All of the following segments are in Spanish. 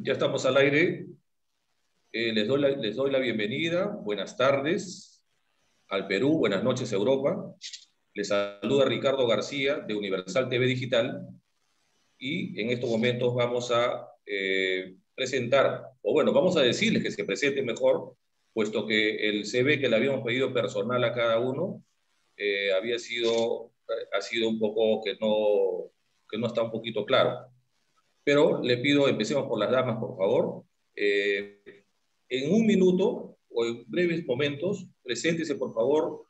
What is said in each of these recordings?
Ya estamos al aire. Les doy la bienvenida. Buenas tardes al Perú. Buenas noches, Europa. Les saluda Ricardo García de Universal TV Digital. Y en estos momentos vamos a presentar, o bueno, vamos a decirles que se presenten mejor, puesto que el CV que le habíamos pedido personal a cada uno ha sido un poco que no está un poquito claro. Pero le pido, empecemos por las damas, por favor. En un minuto o en breves momentos, preséntese, por favor,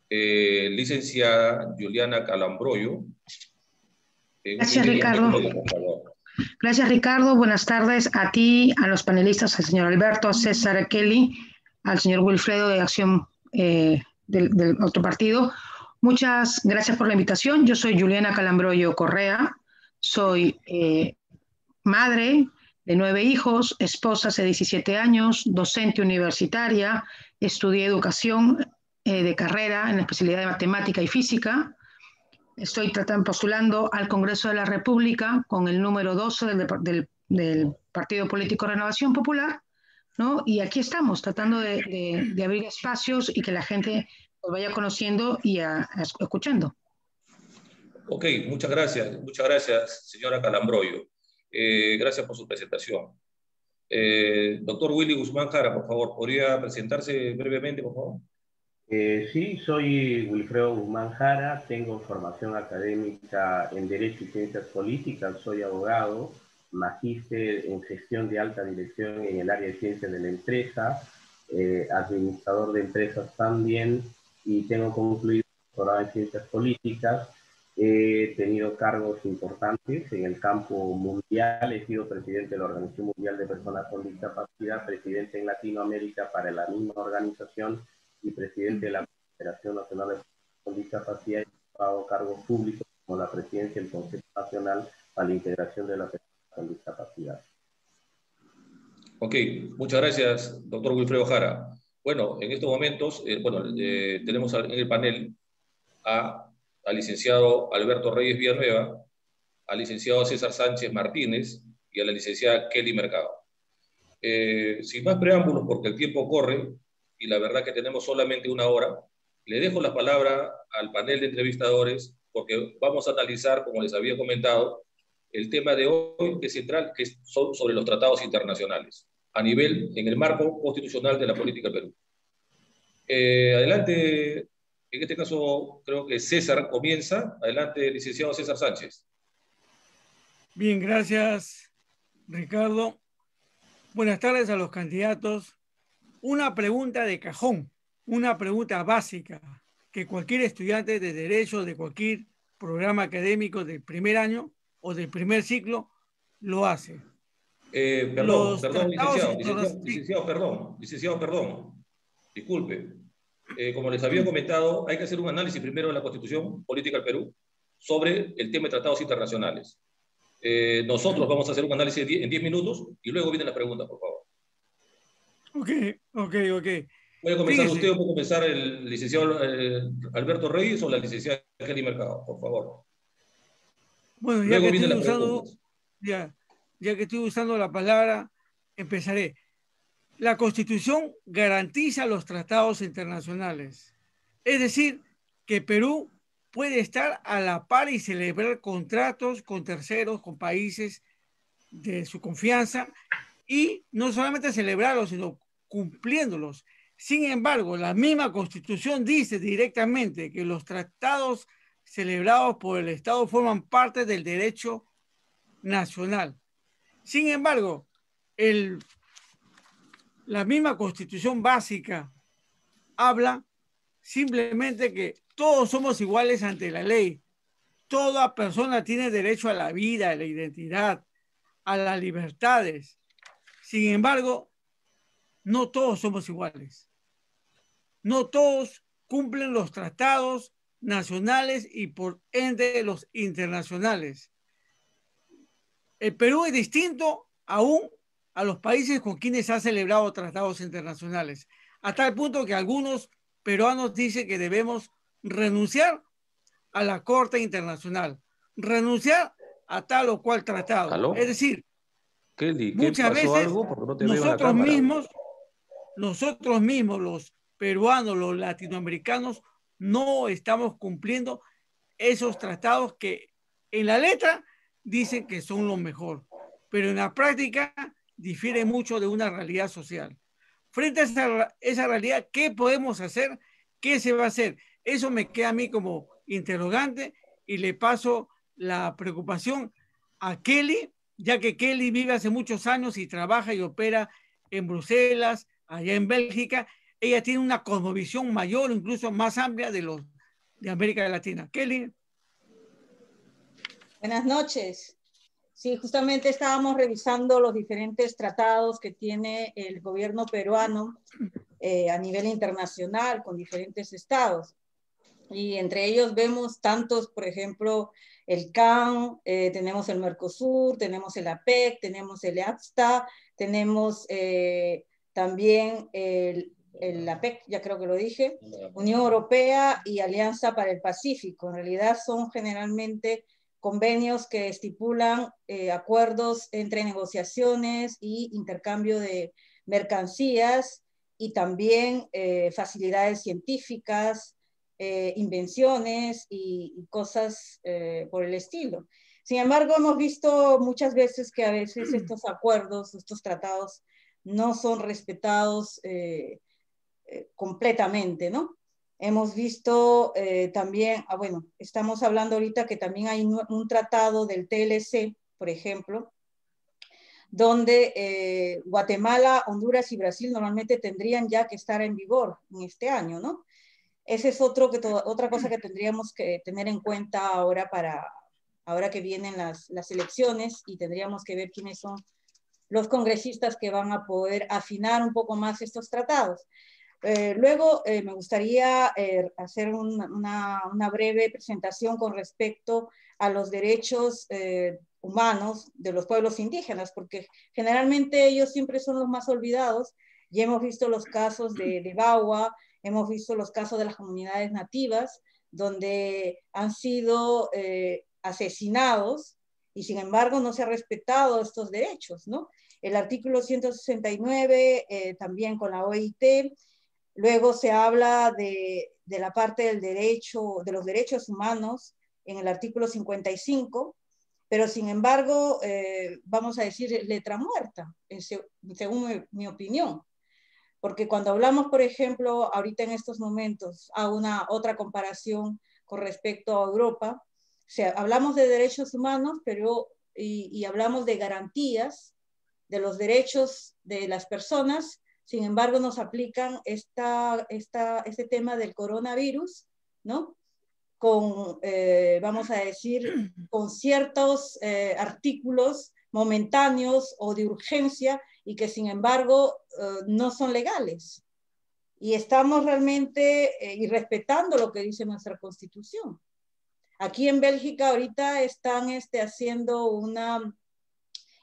licenciada Juliana Calambroyo. Gracias, Ricardo. Por favor. Gracias, Ricardo. Buenas tardes a ti, a los panelistas, al señor Alberto, a César Kelly, al señor Wilfredo de Acción del otro partido. Muchas gracias por la invitación. Yo soy Juliana Calambroyo Correa, soy madre de 9 hijos, esposa hace 17 años, docente universitaria, estudié educación de carrera en la especialidad de matemática y física. Estoy postulando al Congreso de la República con el número 12 del Partido Político Renovación Popular, ¿no? Y aquí estamos tratando de abrir espacios y que la gente los vaya conociendo y escuchando. Ok, muchas gracias, señora Calambroyo. Gracias por su presentación. Doctor Willy Guzmán Jara, por favor, ¿podría presentarse brevemente, por favor? Sí, soy Wilfredo Guzmán Jara, tengo formación académica en Derecho y Ciencias Políticas, soy abogado, magíster en gestión de alta dirección en el área de ciencias de la empresa, administrador de empresas también, y tengo concluido doctorado en ciencias políticas. He tenido cargos importantes en el campo mundial, he sido presidente de la Organización Mundial de Personas con Discapacidad, presidente en Latinoamérica para la misma organización, y presidente de la Federación Nacional de Personas con Discapacidad, y he ocupado cargos públicos como la presidencia del Consejo Nacional para la Integración de las Personas con Discapacidad. Ok, muchas gracias, doctor Wilfredo Jara. Bueno, en estos momentos, tenemos en el panel al licenciado Alberto Reyes Villanueva, al licenciado César Sánchez Martínez y a la licenciada Kelly Mercado. Sin más preámbulos, porque el tiempo corre y la verdad que tenemos solamente una hora, le dejo la palabra al panel de entrevistadores porque vamos a analizar, como les había comentado, el tema de hoy que es central, que es sobre los tratados internacionales, en el marco constitucional de la política del Perú. Adelante, en este caso creo que César comienza. Adelante, licenciado César Sánchez. Bien, gracias, Ricardo. Buenas tardes a los candidatos. Una pregunta de cajón, una pregunta básica que cualquier estudiante de Derecho de cualquier programa académico del primer año o del primer ciclo lo hace. Licenciado, perdón. Disculpe. Como les había comentado, hay que hacer un análisis primero de la Constitución Política del Perú sobre el tema de tratados internacionales. Nosotros vamos a hacer un análisis en 10 minutos y luego vienen las preguntas, por favor. Ok. ¿Puede comenzar usted o puede comenzar el licenciado Alberto Reyes o la licenciada Kelly Mercado, por favor? Bueno, ya que estoy usando la palabra, empezaré. La Constitución garantiza los tratados internacionales. Es decir, que Perú puede estar a la par y celebrar contratos con terceros, con países de su confianza, y no solamente celebrarlos, sino cumpliéndolos. Sin embargo, la misma Constitución dice directamente que los tratados celebrados por el Estado forman parte del derecho nacional. Sin embargo, la misma Constitución básica habla simplemente que todos somos iguales ante la ley. Toda persona tiene derecho a la vida, a la identidad, a las libertades. Sin embargo, no todos somos iguales. No todos cumplen los tratados nacionales y por ende los internacionales. El Perú es distinto aún a los países con quienes ha celebrado tratados internacionales, a tal punto que algunos peruanos dicen que debemos renunciar a la Corte Internacional, renunciar a tal o cual tratado. ¿Aló? Es decir, Kelly, ¿qué Muchas pasó veces algo? Porque no te veo en la cámara. nosotros mismos, los peruanos, los latinoamericanos, no estamos cumpliendo esos tratados que en la letra dicen que son lo mejor, pero en la práctica difiere mucho de una realidad social. Frente a esa realidad, ¿qué podemos hacer? ¿Qué se va a hacer? Eso me queda a mí como interrogante y le paso la preocupación a Kelly, ya que Kelly vive hace muchos años y trabaja y opera en Bruselas, allá en Bélgica. Ella tiene una cosmovisión mayor, incluso más amplia de América Latina. Kelly. Buenas noches. Sí, justamente estábamos revisando los diferentes tratados que tiene el gobierno peruano a nivel internacional con diferentes estados. Y entre ellos vemos tantos, por ejemplo, el CAN, tenemos el Mercosur, tenemos el APEC, tenemos el EAFTA, tenemos también el APEC, ya creo que lo dije, Unión Europea y Alianza para el Pacífico. En realidad son generalmente convenios que estipulan acuerdos entre negociaciones y intercambio de mercancías y también facilidades científicas, invenciones y cosas por el estilo. Sin embargo, hemos visto muchas veces que a veces estos acuerdos, estos tratados, no son respetados completamente, ¿no? Hemos visto también, bueno, estamos hablando ahorita que también hay un tratado del TLC, por ejemplo, donde Guatemala, Honduras y Brasil normalmente tendrían ya que estar en vigor en este año, ¿no? Ese es otra cosa que tendríamos que tener en cuenta ahora que vienen las elecciones y tendríamos que ver quiénes son los congresistas que van a poder afinar un poco más estos tratados. Luego me gustaría hacer una breve presentación con respecto a los derechos humanos de los pueblos indígenas, porque generalmente ellos siempre son los más olvidados. Ya hemos visto los casos de Bagua, hemos visto los casos de las comunidades nativas, donde han sido asesinados y sin embargo no se ha respetado estos derechos, ¿no? El artículo 169, también con la OIT. Luego se habla de la parte del derecho, de los derechos humanos en el artículo 55, pero sin embargo, vamos a decir letra muerta, según mi opinión. Porque cuando hablamos, por ejemplo, ahorita en estos momentos, hago una otra comparación con respecto a Europa, o sea, hablamos de derechos humanos, pero y hablamos de garantías de los derechos de las personas. Sin embargo, nos aplican este tema del coronavirus, ¿no? Con, vamos a decir, con ciertos artículos momentáneos o de urgencia y que sin embargo no son legales. Y estamos realmente irrespetando lo que dice nuestra Constitución. Aquí en Bélgica ahorita están haciendo una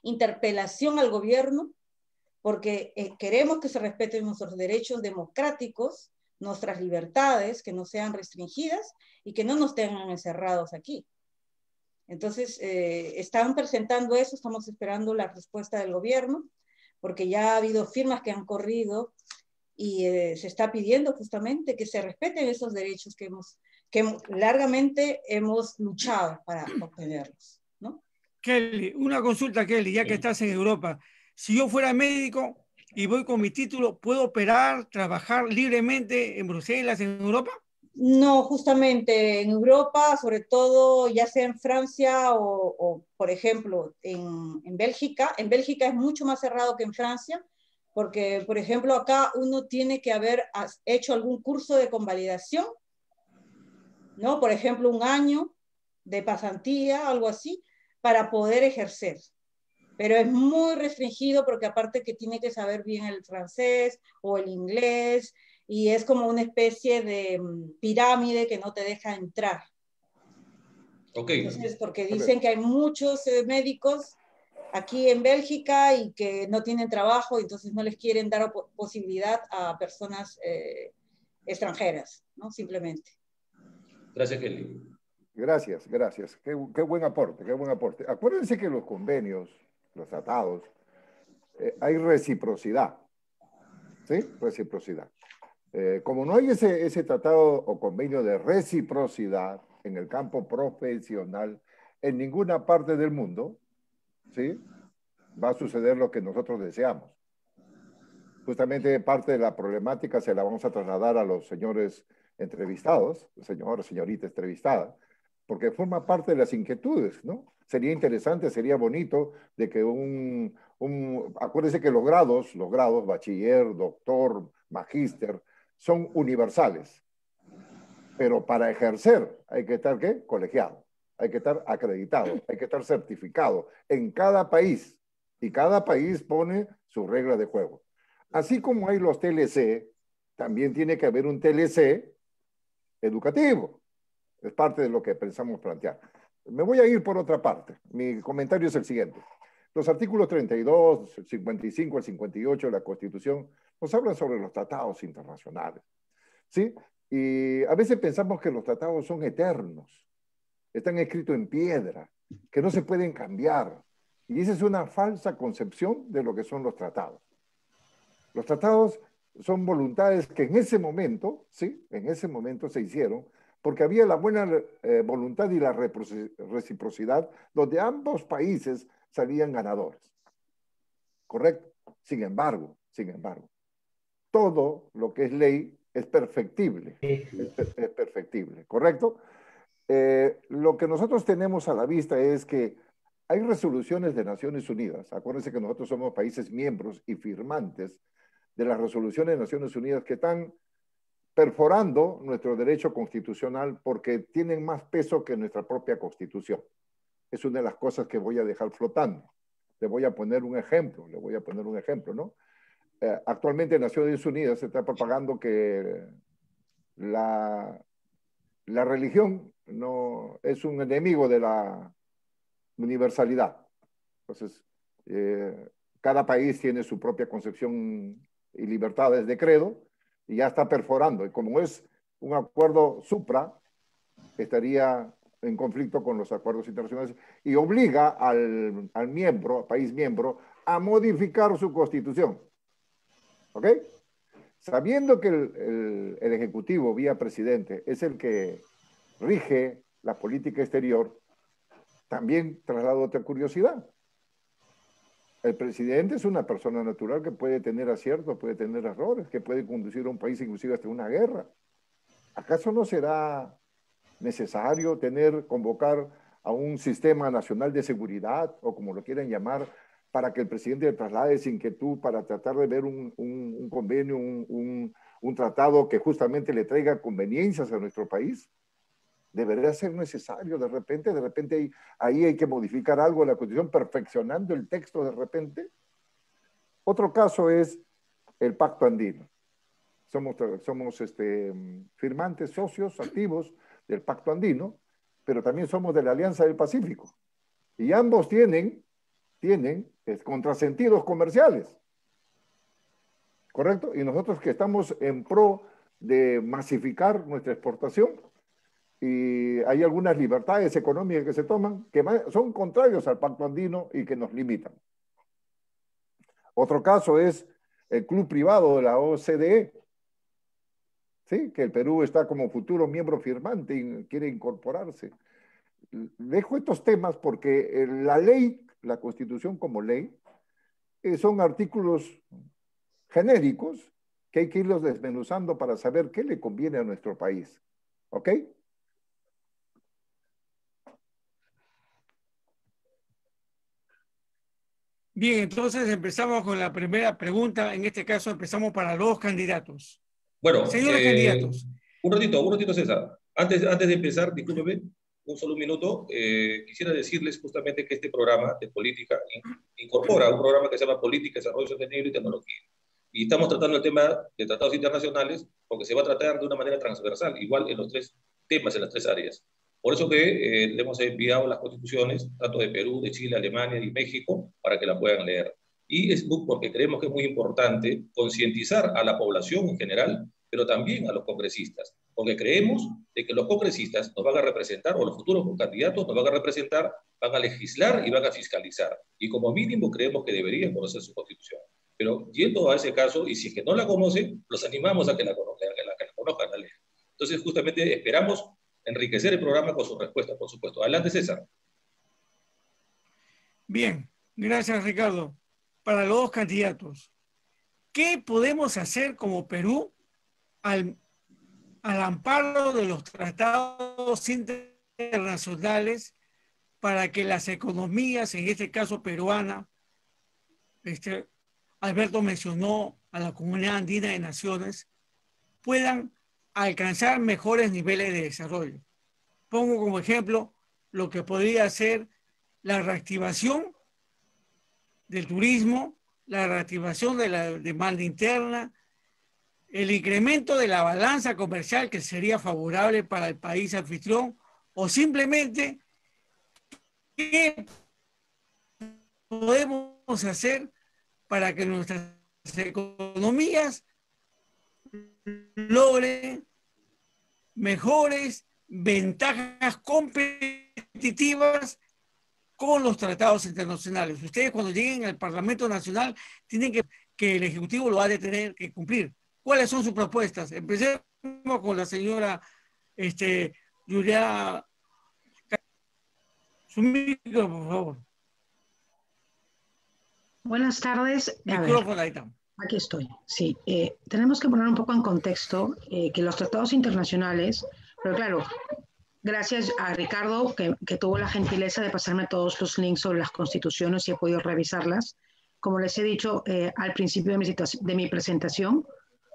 interpelación al gobierno porque queremos que se respeten nuestros derechos democráticos, nuestras libertades, que no sean restringidas y que no nos tengan encerrados aquí. Entonces, están presentando eso, estamos esperando la respuesta del gobierno, porque ya ha habido firmas que han corrido y se está pidiendo justamente que se respeten esos derechos que largamente hemos luchado para obtenerlos, ¿no? Kelly, una consulta, Kelly, ya que estás en Europa. Si yo fuera médico y voy con mi título, ¿puedo operar, trabajar libremente en Bruselas, en Europa? No, justamente en Europa, sobre todo ya sea en Francia o por ejemplo, en Bélgica. En Bélgica es mucho más cerrado que en Francia, porque, por ejemplo, acá uno tiene que haber hecho algún curso de convalidación, ¿no? Por ejemplo, un año de pasantía, algo así, para poder ejercer. Pero es muy restringido porque aparte que tiene que saber bien el francés o el inglés, y es como una especie de pirámide que no te deja entrar. Okay. Entonces, porque dicen que hay muchos médicos aquí en Bélgica y que no tienen trabajo, entonces no les quieren dar posibilidad a personas extranjeras, ¿no? Simplemente. Gracias, Kelly. Gracias, gracias. Qué buen aporte, qué buen aporte. Acuérdense que los convenios, los tratados, hay reciprocidad. ¿Sí? Reciprocidad. Como no hay ese tratado o convenio de reciprocidad en el campo profesional en ninguna parte del mundo, ¿sí? Va a suceder lo que nosotros deseamos. Justamente parte de la problemática se la vamos a trasladar a los señores entrevistados, señor, señorita entrevistada, porque forma parte de las inquietudes, ¿no? Sería interesante, sería bonito de que acuérdense que los grados, bachiller, doctor, magíster, son universales. Pero para ejercer hay que estar, ¿qué? Colegiado, hay que estar acreditado, hay que estar certificado en cada país. Y cada país pone sus reglas de juego. Así como hay los TLC, también tiene que haber un TLC educativo. Es parte de lo que pensamos plantear. Me voy a ir por otra parte. Mi comentario es el siguiente. Los artículos 32, el 55, el 58 de la Constitución nos hablan sobre los tratados internacionales. ¿Sí? Y a veces pensamos que los tratados son eternos, están escritos en piedra, que no se pueden cambiar. Y esa es una falsa concepción de lo que son los tratados. Los tratados son voluntades que en ese momento, ¿sí? En ese momento se hicieron porque había la buena voluntad y la reciprocidad donde ambos países salían ganadores. ¿Correcto? Sin embargo, todo lo que es ley es perfectible. Es perfectible, ¿correcto? Lo que nosotros tenemos a la vista es que hay resoluciones de Naciones Unidas. Acuérdense que nosotros somos países miembros y firmantes de las resoluciones de Naciones Unidas que están perforando nuestro derecho constitucional porque tienen más peso que nuestra propia Constitución. Es una de las cosas que voy a dejar flotando. Le voy a poner un ejemplo, ¿no? Actualmente en Naciones Unidas se está propagando que la religión no es un enemigo de la universalidad. Entonces, cada país tiene su propia concepción y libertades de credo y ya está perforando. Y como es un acuerdo supra, estaría en conflicto con los acuerdos internacionales y obliga al país miembro, a modificar su constitución. ¿Ok? Sabiendo que el Ejecutivo, vía presidente, es el que rige la política exterior, también traslado otra curiosidad. El presidente es una persona natural que puede tener aciertos, puede tener errores, que puede conducir a un país inclusive hasta una guerra. ¿Acaso no será necesario convocar a un sistema nacional de seguridad, o como lo quieran llamar, para que el presidente le traslade esa inquietud, para tratar de ver un convenio, un tratado que justamente le traiga conveniencias a nuestro país? Debería ser necesario de repente ahí hay que modificar algo de la Constitución, perfeccionando el texto de repente. Otro caso es el Pacto Andino. Somos firmantes, socios activos del Pacto Andino, pero también somos de la Alianza del Pacífico. Y ambos tienen contrasentidos comerciales. ¿Correcto? Y nosotros que estamos en pro de masificar nuestra exportación, y hay algunas libertades económicas que se toman que son contrarios al Pacto Andino y que nos limitan. Otro caso es el club privado de la OCDE, ¿sí? Que el Perú está como futuro miembro firmante y quiere incorporarse. Dejo estos temas porque la ley, la Constitución como ley, son artículos genéricos que hay que irlos desmenuzando para saber qué le conviene a nuestro país. ¿Ok? Bien, entonces empezamos con la primera pregunta. En este caso empezamos para los candidatos. Bueno, señores candidatos. Un ratito, César. Antes de empezar, discúlpeme, un minuto. Quisiera decirles justamente que este programa de política incorpora un programa que se llama Política, Desarrollo Sostenible y Tecnología. Y estamos tratando el tema de tratados internacionales porque se va a tratar de una manera transversal, igual en los tres temas, en las tres áreas. Por eso que le hemos enviado las constituciones, tanto de Perú, de Chile, Alemania y México, para que la puedan leer. Y es porque creemos que es muy importante concientizar a la población en general pero también a los congresistas, porque creemos de que los congresistas nos van a representar, o los futuros candidatos nos van a representar, van a legislar y van a fiscalizar. Y como mínimo creemos que deberían conocer su constitución. Pero yendo a ese caso, y si es que no la conocen, los animamos a que la conozcan, la ley. Entonces, justamente esperamos enriquecer el programa con su respuesta, por supuesto. Adelante, César. Bien, gracias, Ricardo. Para los dos candidatos, ¿qué podemos hacer como Perú al amparo de los tratados internacionales para que las economías, en este caso peruana, Alberto mencionó a la Comunidad Andina de Naciones, puedan alcanzar mejores niveles de desarrollo? Pongo como ejemplo lo que podría ser la reactivación del turismo, la reactivación de la demanda interna, el incremento de la balanza comercial que sería favorable para el país anfitrión, o simplemente qué podemos hacer para que nuestras economías logren mejores ventajas competitivas con los tratados internacionales. Ustedes cuando lleguen al Parlamento Nacional tienen que el Ejecutivo lo ha de tener que cumplir. ¿Cuáles son sus propuestas? Empecemos con la señora Julia. Su micro, por favor. Buenas tardes. Micrófono, ahí está. Aquí estoy, sí. Tenemos que poner un poco en contexto que los tratados internacionales, pero claro, gracias a Ricardo que tuvo la gentileza de pasarme todos los links sobre las constituciones y he podido revisarlas. Como les he dicho al principio de mi presentación,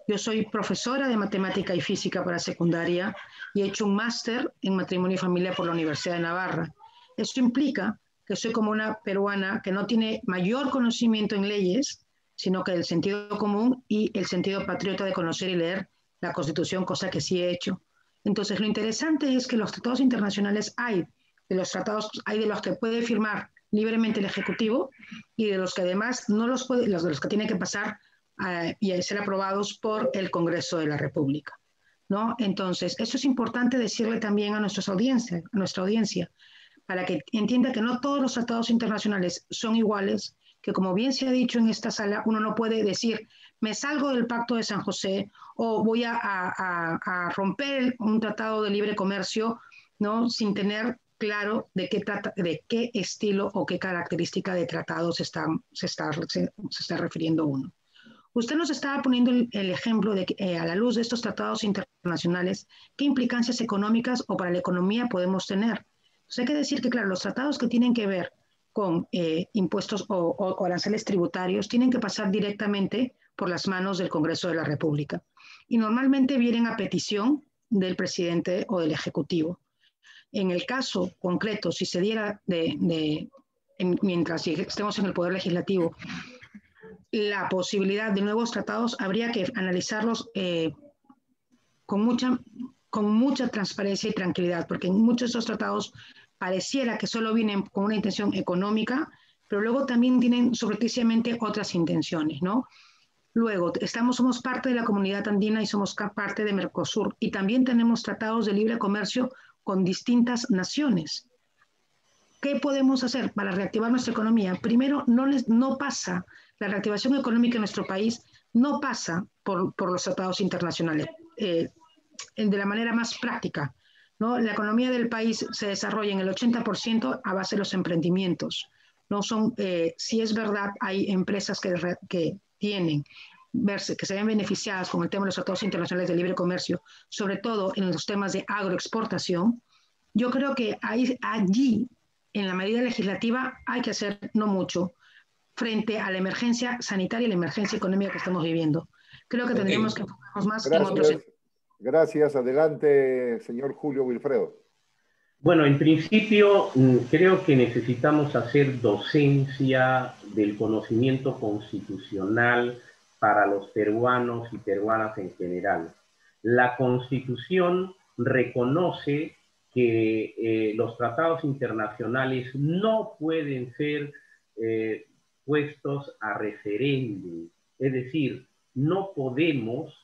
yo soy profesora de matemática y física para secundaria y he hecho un máster en matrimonio y familia por la Universidad de Navarra. Esto implica que soy como una peruana que no tiene mayor conocimiento en leyes, sino que el sentido común y el sentido patriota de conocer y leer la Constitución, cosa que sí he hecho. Entonces, lo interesante es que los tratados internacionales hay de los que puede firmar libremente el Ejecutivo y de los que además no los puede, los de los que tienen que pasar y ser aprobados por el Congreso de la República, ¿no? Entonces, eso es importante decirle también a nuestra audiencia, para que entienda que no todos los tratados internacionales son iguales, que como bien se ha dicho en esta sala, uno no puede decir, me salgo del Pacto de San José o voy a romper un tratado de libre comercio, ¿no? Sin tener claro de qué estilo o qué característica de tratado se está refiriendo uno. Usted nos estaba poniendo el ejemplo de que a la luz de estos tratados internacionales, ¿qué implicancias económicas o para la economía podemos tener? Entonces hay que decir que, claro, los tratados que tienen que ver con impuestos o aranceles tributarios tienen que pasar directamente por las manos del Congreso de la República. Y normalmente vienen a petición del presidente o del Ejecutivo. En el caso concreto, si se diera mientras estemos en el Poder Legislativo, la posibilidad de nuevos tratados, habría que analizarlos con mucha transparencia y tranquilidad, porque en muchos de estos tratados pareciera que solo vienen con una intención económica, pero luego también tienen subrepticiamente otras intenciones, ¿no? Luego, somos parte de la Comunidad Andina y somos parte de Mercosur, y también tenemos tratados de libre comercio con distintas naciones. ¿Qué podemos hacer para reactivar nuestra economía? Primero, no pasa, la reactivación económica en nuestro país no pasa por los tratados internacionales, de la manera más práctica, ¿no? La economía del país se desarrolla en el 80% a base de los emprendimientos. No son, si es verdad, hay empresas que se ven beneficiadas con el tema de los tratados internacionales de libre comercio, sobre todo en los temas de agroexportación. Yo creo que allí, en la medida legislativa, hay que hacer no mucho frente a la emergencia sanitaria y la emergencia económica que estamos viviendo. Creo que tendríamos que enfocarnos más en otros. Gracias. Adelante, señor Julio Wilfredo. Bueno, en principio, creo que necesitamos hacer docencia del conocimiento constitucional para los peruanos y peruanas en general. La Constitución reconoce que los tratados internacionales no pueden ser puestos a referéndum. Es decir, no podemos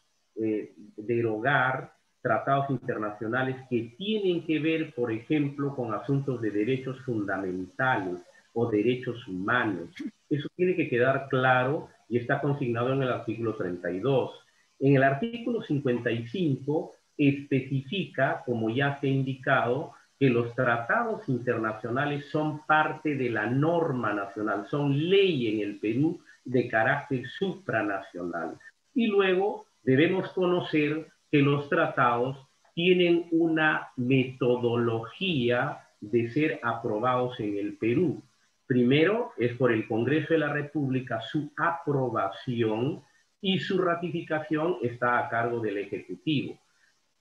derogar tratados internacionales que tienen que ver, por ejemplo, con asuntos de derechos fundamentales o derechos humanos. Eso tiene que quedar claro y está consignado en el artículo 32. En el artículo 55 especifica, como ya se ha indicado, que los tratados internacionales son parte de la norma nacional, son ley en el Perú de carácter supranacional. Y luego debemos conocer que los tratados tienen una metodología de ser aprobados en el Perú. Primero es por el Congreso de la República su aprobación y su ratificación está a cargo del Ejecutivo.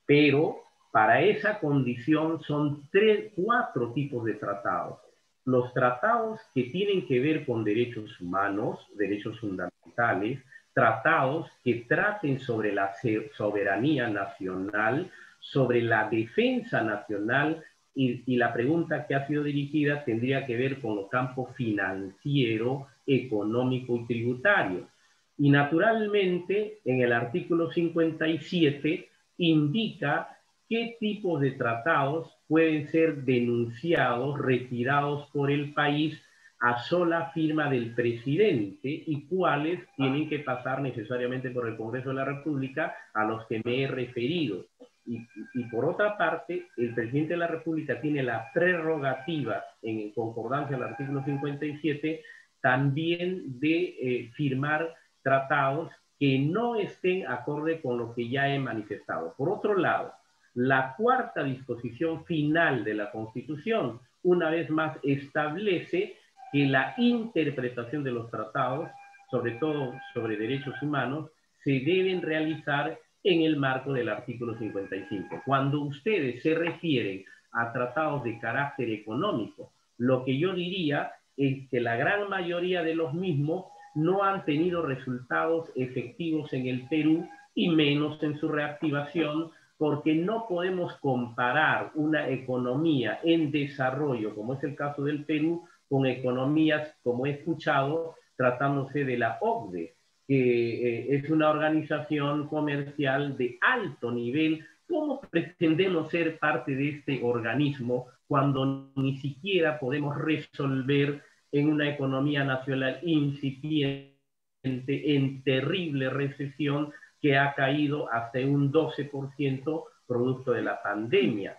Pero para esa condición son 4 tipos de tratados. Los tratados que tienen que ver con derechos humanos, derechos fundamentales, tratados que traten sobre la soberanía nacional, sobre la defensa nacional, y la pregunta que ha sido dirigida tendría que ver con el campo financiero, económico y tributario. Y naturalmente, en el artículo 57 indica qué tipos de tratados pueden ser denunciados, retirados por el país a sola firma del presidente y cuáles tienen que pasar necesariamente por el Congreso de la República, a los que me he referido. Y por otra parte, el presidente de la República tiene la prerrogativa, en concordancia al artículo 57, también de firmar tratados que no estén acorde con lo que ya he manifestado. Por otro lado, la 4ª disposición final de la Constitución, una vez más, establece que la interpretación de los tratados, sobre todo sobre derechos humanos, se deben realizar en el marco del artículo 55. Cuando ustedes se refieren a tratados de carácter económico, lo que yo diría es que la gran mayoría de los mismos no han tenido resultados efectivos en el Perú y menos en su reactivación, porque no podemos comparar una economía en desarrollo, como es el caso del Perú, con economías, como he escuchado, tratándose de la OCDE, que es una organización comercial de alto nivel. ¿Cómo pretendemos ser parte de este organismo cuando ni siquiera podemos resolver en una economía nacional incipiente, en terrible recesión, que ha caído hasta un 12% producto de la pandemia?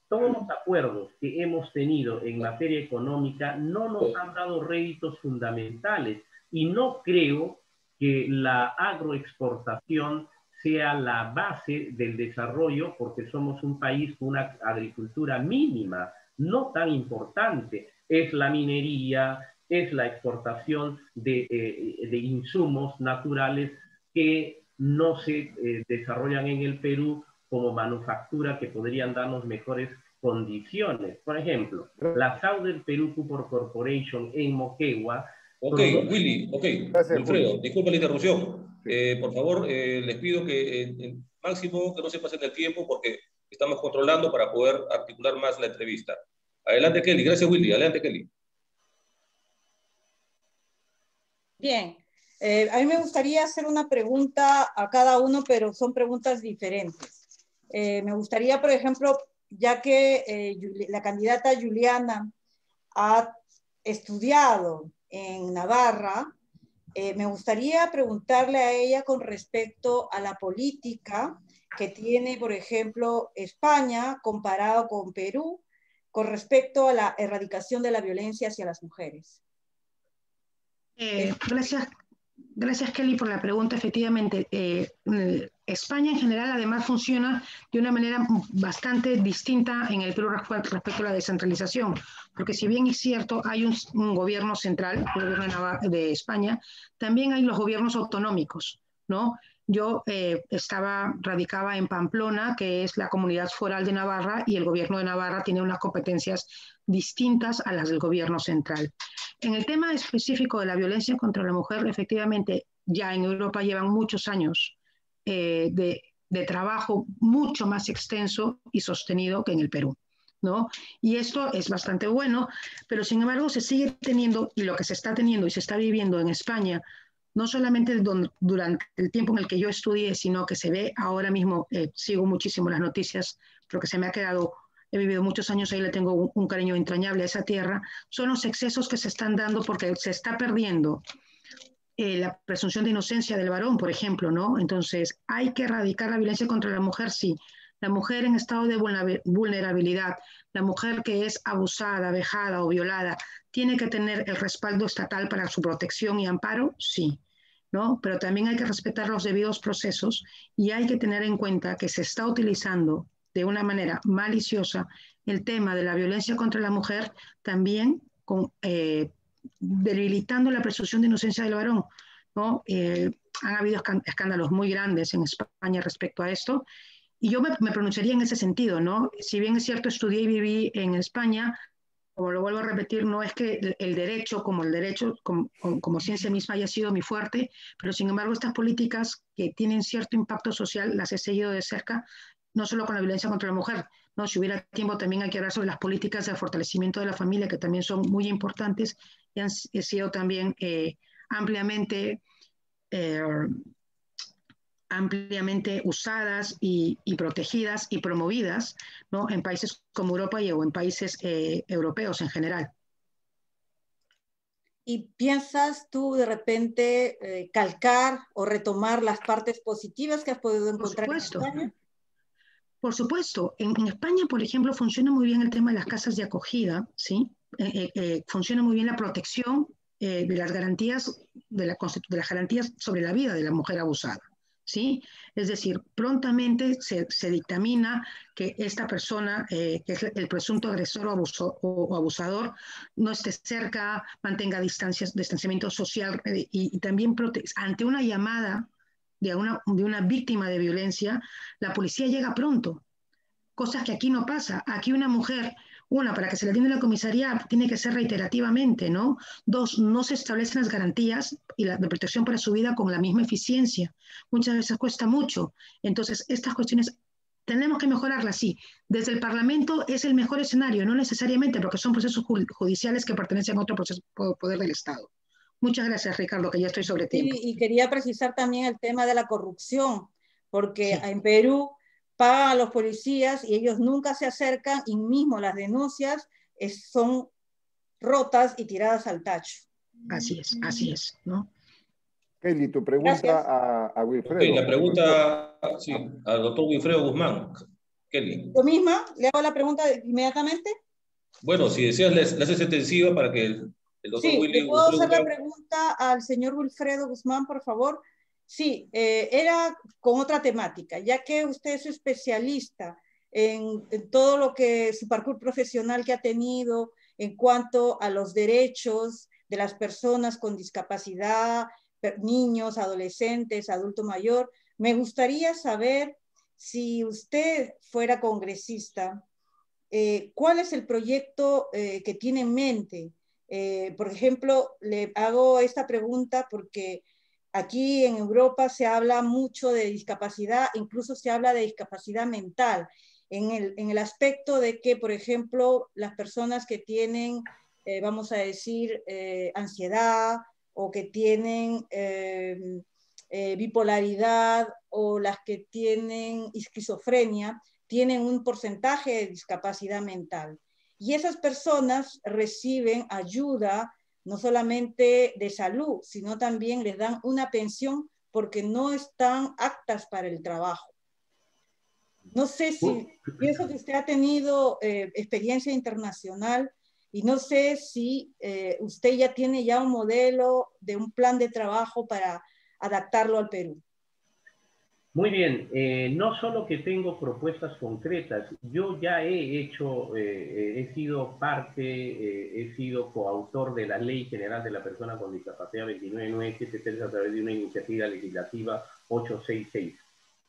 Todos los acuerdos que hemos tenido en materia económica no nos han dado réditos fundamentales y no creo que la agroexportación sea la base del desarrollo, porque somos un país con una agricultura mínima, no tan importante. Es la minería, es la exportación de insumos naturales que no se desarrollan en el Perú como manufactura, que podrían darnos mejores condiciones. Por ejemplo, la Southern Perú Copper Corporation en Moquegua. Ok, Willy, ok. Gracias, Wilfredo, disculpa la interrupción. Por favor, les pido que en máximo que no se pasen el tiempo porque estamos controlando para poder articular más la entrevista. Adelante, Kelly. Gracias, Willy. Adelante, Kelly. Bien. A mí me gustaría hacer una pregunta a cada uno, pero son preguntas diferentes. Me gustaría, por ejemplo, ya que la candidata Juliana ha estudiado en Navarra, me gustaría preguntarle a ella con respecto a la política que tiene, por ejemplo, España comparado con Perú, con respecto a la erradicación de la violencia hacia las mujeres. Gracias, Kelly, por la pregunta. Efectivamente, España en general además funciona de una manera bastante distinta en el Perú respecto a la descentralización, porque si bien es cierto, hay un gobierno central, el gobierno de España, también hay los gobiernos autonómicos, ¿no? Yo radicaba en Pamplona, que es la comunidad foral de Navarra, y el gobierno de Navarra tiene unas competencias distintas a las del gobierno central. En el tema específico de la violencia contra la mujer, efectivamente, ya en Europa llevan muchos años de trabajo mucho más extenso y sostenido que en el Perú, ¿no? Y esto es bastante bueno, pero sin embargo se sigue teniendo, y lo que se está teniendo y se está viviendo en España, no solamente durante el tiempo en el que yo estudié, sino que se ve ahora mismo, sigo muchísimo las noticias, porque se me ha quedado, he vivido muchos años ahí, le tengo un cariño entrañable a esa tierra, son los excesos que se están dando porque se está perdiendo la presunción de inocencia del varón, por ejemplo, ¿no? Entonces, hay que erradicar la violencia contra la mujer, sí. La mujer en estado de vulnerabilidad, la mujer que es abusada, vejada o violada, tiene que tener el respaldo estatal para su protección y amparo, sí, ¿no? Pero también hay que respetar los debidos procesos y hay que tener en cuenta que se está utilizando de una manera maliciosa el tema de la violencia contra la mujer también con, debilitando la presunción de inocencia del varón, ¿no? Han habido escándalos muy grandes en España respecto a esto, y yo me pronunciaría en ese sentido, ¿no? Si bien es cierto, estudié y viví en España, como lo vuelvo a repetir, no es que el derecho, como ciencia misma, haya sido mi fuerte, pero sin embargo estas políticas que tienen cierto impacto social las he seguido de cerca, no solo con la violencia contra la mujer, ¿no? Si hubiera tiempo también hay que hablar sobre las políticas de fortalecimiento de la familia, que también son muy importantes y han sido también ampliamente usadas y protegidas y promovidas, ¿no? En países como Europa o en países europeos en general. ¿Y piensas tú de repente calcar o retomar las partes positivas que has podido encontrar en España? Por supuesto. En España, por ejemplo, funciona muy bien el tema de las casas de acogida, ¿sí? Funciona muy bien la protección de las garantías, de las garantías sobre la vida de la mujer abusada, ¿sí? Es decir, prontamente se dictamina que esta persona, que es el presunto agresor o abusador, no esté cerca, mantenga distanciamiento social y también ante una llamada de una víctima de violencia, la policía llega pronto, cosas que aquí no pasa. Aquí una mujer, para que se le atienda en la comisaría, tiene que ser reiterativamente, ¿no? Dos, no se establecen las garantías de protección para su vida con la misma eficiencia. Muchas veces cuesta mucho. Entonces, estas cuestiones tenemos que mejorarlas, sí. Desde el Parlamento es el mejor escenario, no necesariamente porque son procesos judiciales que pertenecen a otro poder del Estado. Muchas gracias, Ricardo, que ya estoy sobre tiempo. Sí, y quería precisar también el tema de la corrupción, porque sí, en Perú pagan a los policías y ellos nunca se acercan y mismo las denuncias son rotas y tiradas al tacho. Así es, ¿no? Kelly, tu pregunta a Wilfredo. Okay, la pregunta, sí, al doctor Wilfredo Guzmán. Kelly. ¿Yo misma le hago la pregunta inmediatamente? Bueno, si deseas, la haces extensiva para que el doctor sí, Willy... ¿le puedo hacer la pregunta al señor Wilfredo Guzmán, por favor? Sí, era con otra temática, ya que usted es especialista en todo lo que su parkour profesional que ha tenido en cuanto a los derechos de las personas con discapacidad, niños, adolescentes, adulto mayor. Me gustaría saber, si usted fuera congresista, ¿cuál es el proyecto que tiene en mente? Por ejemplo, le hago esta pregunta porque aquí en Europa se habla mucho de discapacidad, incluso se habla de discapacidad mental, en el aspecto de que, por ejemplo, las personas que tienen, vamos a decir, ansiedad o que tienen bipolaridad o las que tienen esquizofrenia, tienen un porcentaje de discapacidad mental. Y esas personas reciben ayuda no solamente de salud, sino también les dan una pensión porque no están aptas para el trabajo. No sé si pienso que usted ha tenido experiencia internacional y no sé si usted ya tiene un modelo de un plan de trabajo para adaptarlo al Perú. Muy bien, no solo que tengo propuestas concretas, yo ya he sido he sido coautor de la Ley General de la Persona con Discapacidad 29973 a través de una iniciativa legislativa 866.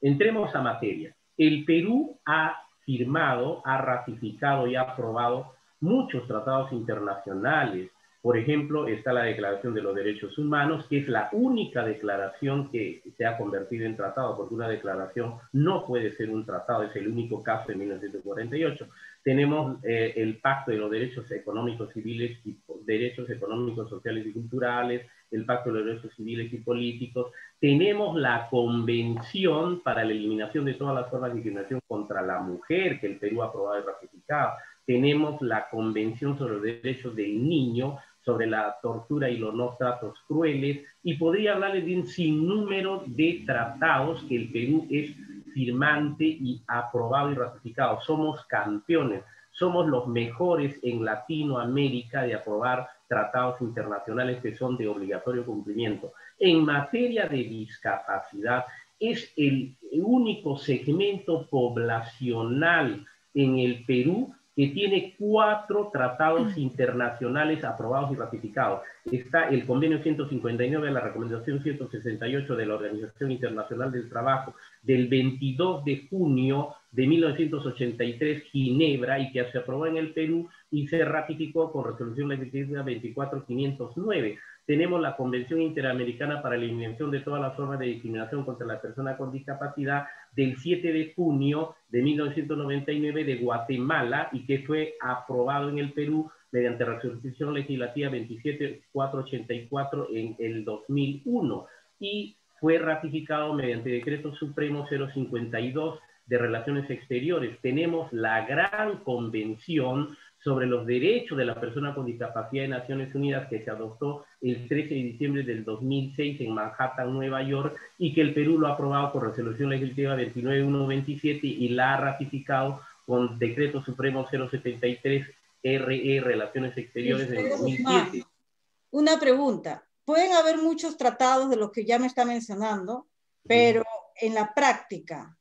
Entremos a materia. El Perú ha firmado, ha ratificado y ha aprobado muchos tratados internacionales. Por ejemplo, está la Declaración de los Derechos Humanos, que es la única declaración que se ha convertido en tratado, porque una declaración no puede ser un tratado, es el único caso de 1948. Tenemos el Pacto de los Derechos Económicos Civiles y Derechos Económicos, Sociales y Culturales, el Pacto de los Derechos Civiles y Políticos, tenemos la Convención para la Eliminación de todas las formas de discriminación contra la mujer, que el Perú ha aprobado y ratificado, tenemos la Convención sobre los Derechos del Niño, sobre la tortura y los no tratos crueles, y podría hablarles de un sinnúmero de tratados que el Perú es firmante y aprobado y ratificado. Somos campeones, somos los mejores en Latinoamérica de aprobar tratados internacionales que son de obligatorio cumplimiento. En materia de discapacidad, es el único segmento poblacional en el Perú que tiene 4 tratados internacionales aprobados y ratificados. Está el Convenio 159, la Recomendación 168 de la Organización Internacional del Trabajo, del 22 de junio de 1983, Ginebra, y que se aprobó en el Perú y se ratificó con resolución legislativa 24509. Tenemos la Convención Interamericana para la Eliminación de todas las formas de discriminación contra la persona con discapacidad del 7 de junio de 1999 de Guatemala y que fue aprobado en el Perú mediante resolución legislativa 27484 en el 2001 y fue ratificado mediante Decreto Supremo 052 de Relaciones Exteriores. Tenemos la gran convención sobre los derechos de la persona con discapacidad de Naciones Unidas que se adoptó el 13 de diciembre del 2006 en Manhattan, Nueva York, y que el Perú lo ha aprobado por resolución legislativa 29127 y la ha ratificado con Decreto Supremo 073 RE Relaciones Exteriores del 2007. Una pregunta. Pueden haber muchos tratados de los que ya me está mencionando, pero en la práctica,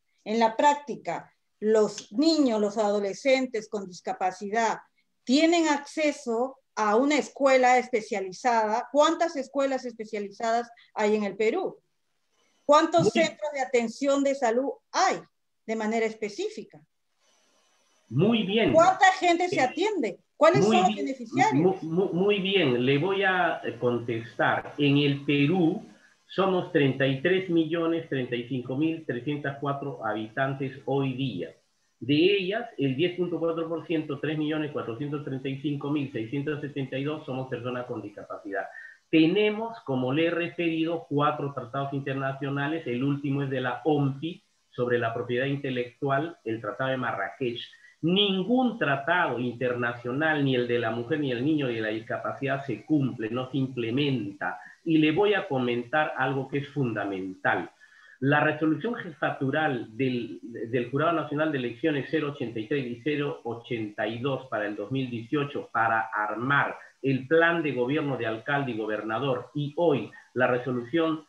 los niños, los adolescentes con discapacidad tienen acceso a una escuela especializada. ¿Cuántas escuelas especializadas hay en el Perú? ¿Cuántos centros de atención de salud hay de manera específica? Muy bien. ¿Cuánta gente se atiende? ¿Cuáles son los beneficiarios? Muy bien, le voy a contestar. En el Perú somos 33.035.304 habitantes hoy día. De ellas, el 10.4%, 3.435.672 somos personas con discapacidad. Tenemos, como le he referido, 4 tratados internacionales. El último es de la OMPI sobre la propiedad intelectual, el Tratado de Marrakech. Ningún tratado internacional, ni el de la mujer, ni el niño, ni de la discapacidad se cumple, no se implementa. Y le voy a comentar algo que es fundamental. La resolución jefatural del Jurado Nacional de Elecciones 083 y 082 para el 2018 para armar el plan de gobierno de alcalde y gobernador, y hoy la resolución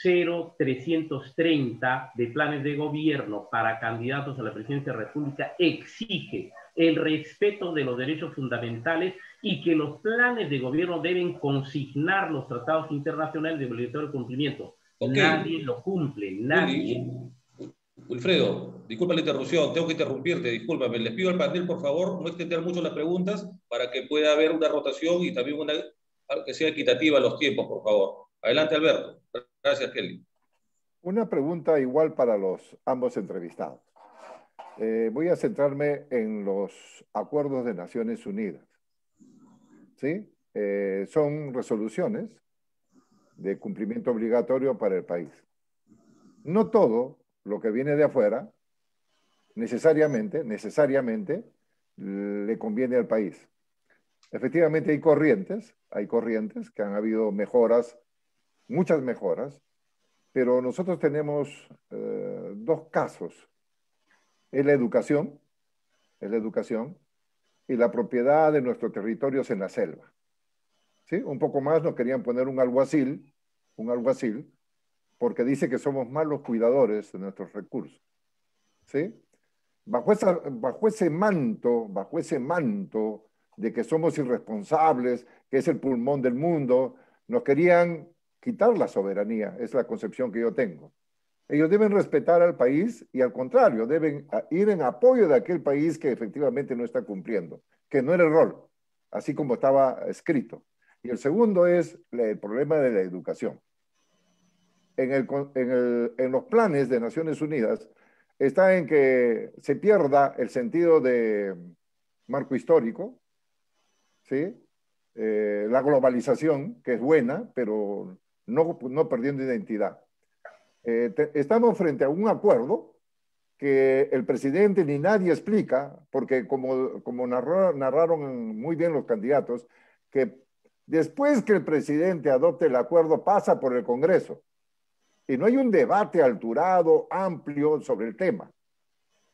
0330 de planes de gobierno para candidatos a la presidencia de la República exige el respeto de los derechos fundamentales y que los planes de gobierno deben consignar los tratados internacionales de obligatorio cumplimiento. Okay. Nadie lo cumple, nadie. Wilfredo, disculpa la interrupción, tengo que interrumpirte, discúlpame. Les pido al panel, por favor, no extender mucho las preguntas para que pueda haber una rotación y también que sea equitativa los tiempos, por favor. Adelante, Alberto. Gracias, Kelly. Una pregunta igual para ambos entrevistados. Voy a centrarme en los acuerdos de Naciones Unidas. ¿Sí? Son resoluciones de cumplimiento obligatorio para el país. No todo lo que viene de afuera necesariamente le conviene al país. Efectivamente hay corrientes que han habido mejoras, muchas mejoras, pero nosotros tenemos 2 casos. Es la educación y la propiedad de nuestros territorios en la selva. ¿Sí? Un poco más nos querían poner un alguacil, porque dice que somos malos cuidadores de nuestros recursos. ¿Sí? Bajo ese manto de que somos irresponsables, que es el pulmón del mundo, nos querían quitar la soberanía, es la concepción que yo tengo. Ellos deben respetar al país y al contrario, deben ir en apoyo de aquel país que efectivamente no está cumpliendo, que no era el rol, así como estaba escrito. Y el segundo es el problema de la educación. En los planes de Naciones Unidas está en que se pierda el sentido de marco histórico, ¿sí? la globalización, que es buena, pero no perdiendo identidad. Estamos frente a un acuerdo que el presidente ni nadie explica, porque como narraron muy bien los candidatos, que después que el presidente adopte el acuerdo pasa por el Congreso y no hay un debate alturado, amplio sobre el tema.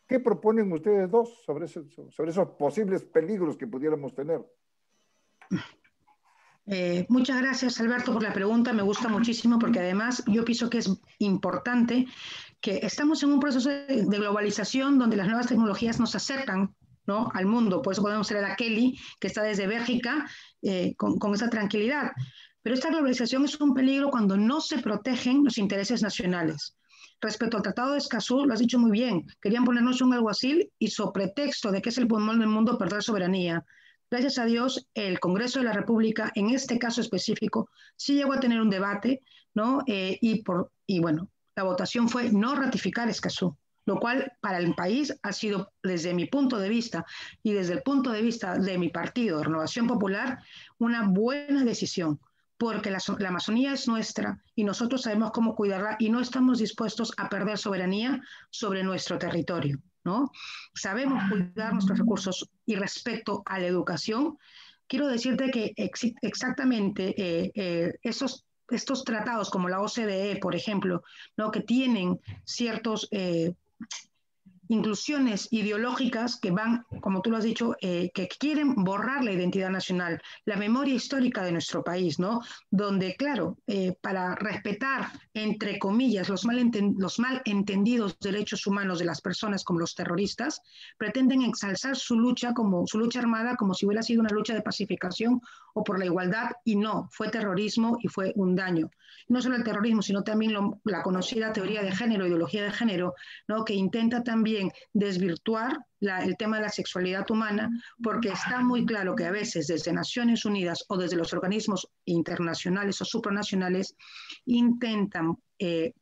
¿Qué proponen ustedes dos sobre esos posibles peligros que pudiéramos tener? Muchas gracias, Alberto, por la pregunta. Me gusta muchísimo porque además yo pienso que es importante que estamos en un proceso de globalización donde las nuevas tecnologías nos acercan, ¿no?, al mundo. Por eso podemos ser a Kelly, que está desde Bélgica, con esa tranquilidad. Pero esta globalización es un peligro cuando no se protegen los intereses nacionales. Respecto al Tratado de Escazú, lo has dicho muy bien, querían ponernos un alguacil y sobre pretexto de que es el pulmón del mundo perder soberanía. Gracias a Dios, el Congreso de la República, en este caso específico, sí llegó a tener un debate, ¿no? Y bueno, la votación fue no ratificar Escazú, lo cual para el país ha sido, desde mi punto de vista y desde el punto de vista de mi partido, Renovación Popular, una buena decisión, porque la Amazonía es nuestra y nosotros sabemos cómo cuidarla y no estamos dispuestos a perder soberanía sobre nuestro territorio, ¿no? Sabemos cuidar nuestros recursos. Y respecto a la educación, quiero decirte que exactamente estos tratados como la OCDE, por ejemplo, ¿no?, que tienen ciertos inclusiones ideológicas que van, como tú lo has dicho, que quieren borrar la identidad nacional, la memoria histórica de nuestro país, ¿no? Donde, claro, para respetar, entre comillas, los malentendidos derechos humanos de las personas como los terroristas, pretenden ensalzar su lucha armada como si hubiera sido una lucha de pacificación o por la igualdad, y no, fue terrorismo y fue un daño. No solo el terrorismo, sino también la conocida teoría de género, ideología de género, ¿no?, que intenta también desvirtuar el tema de la sexualidad humana, porque está muy claro que a veces desde Naciones Unidas o desde los organismos internacionales o supranacionales intentan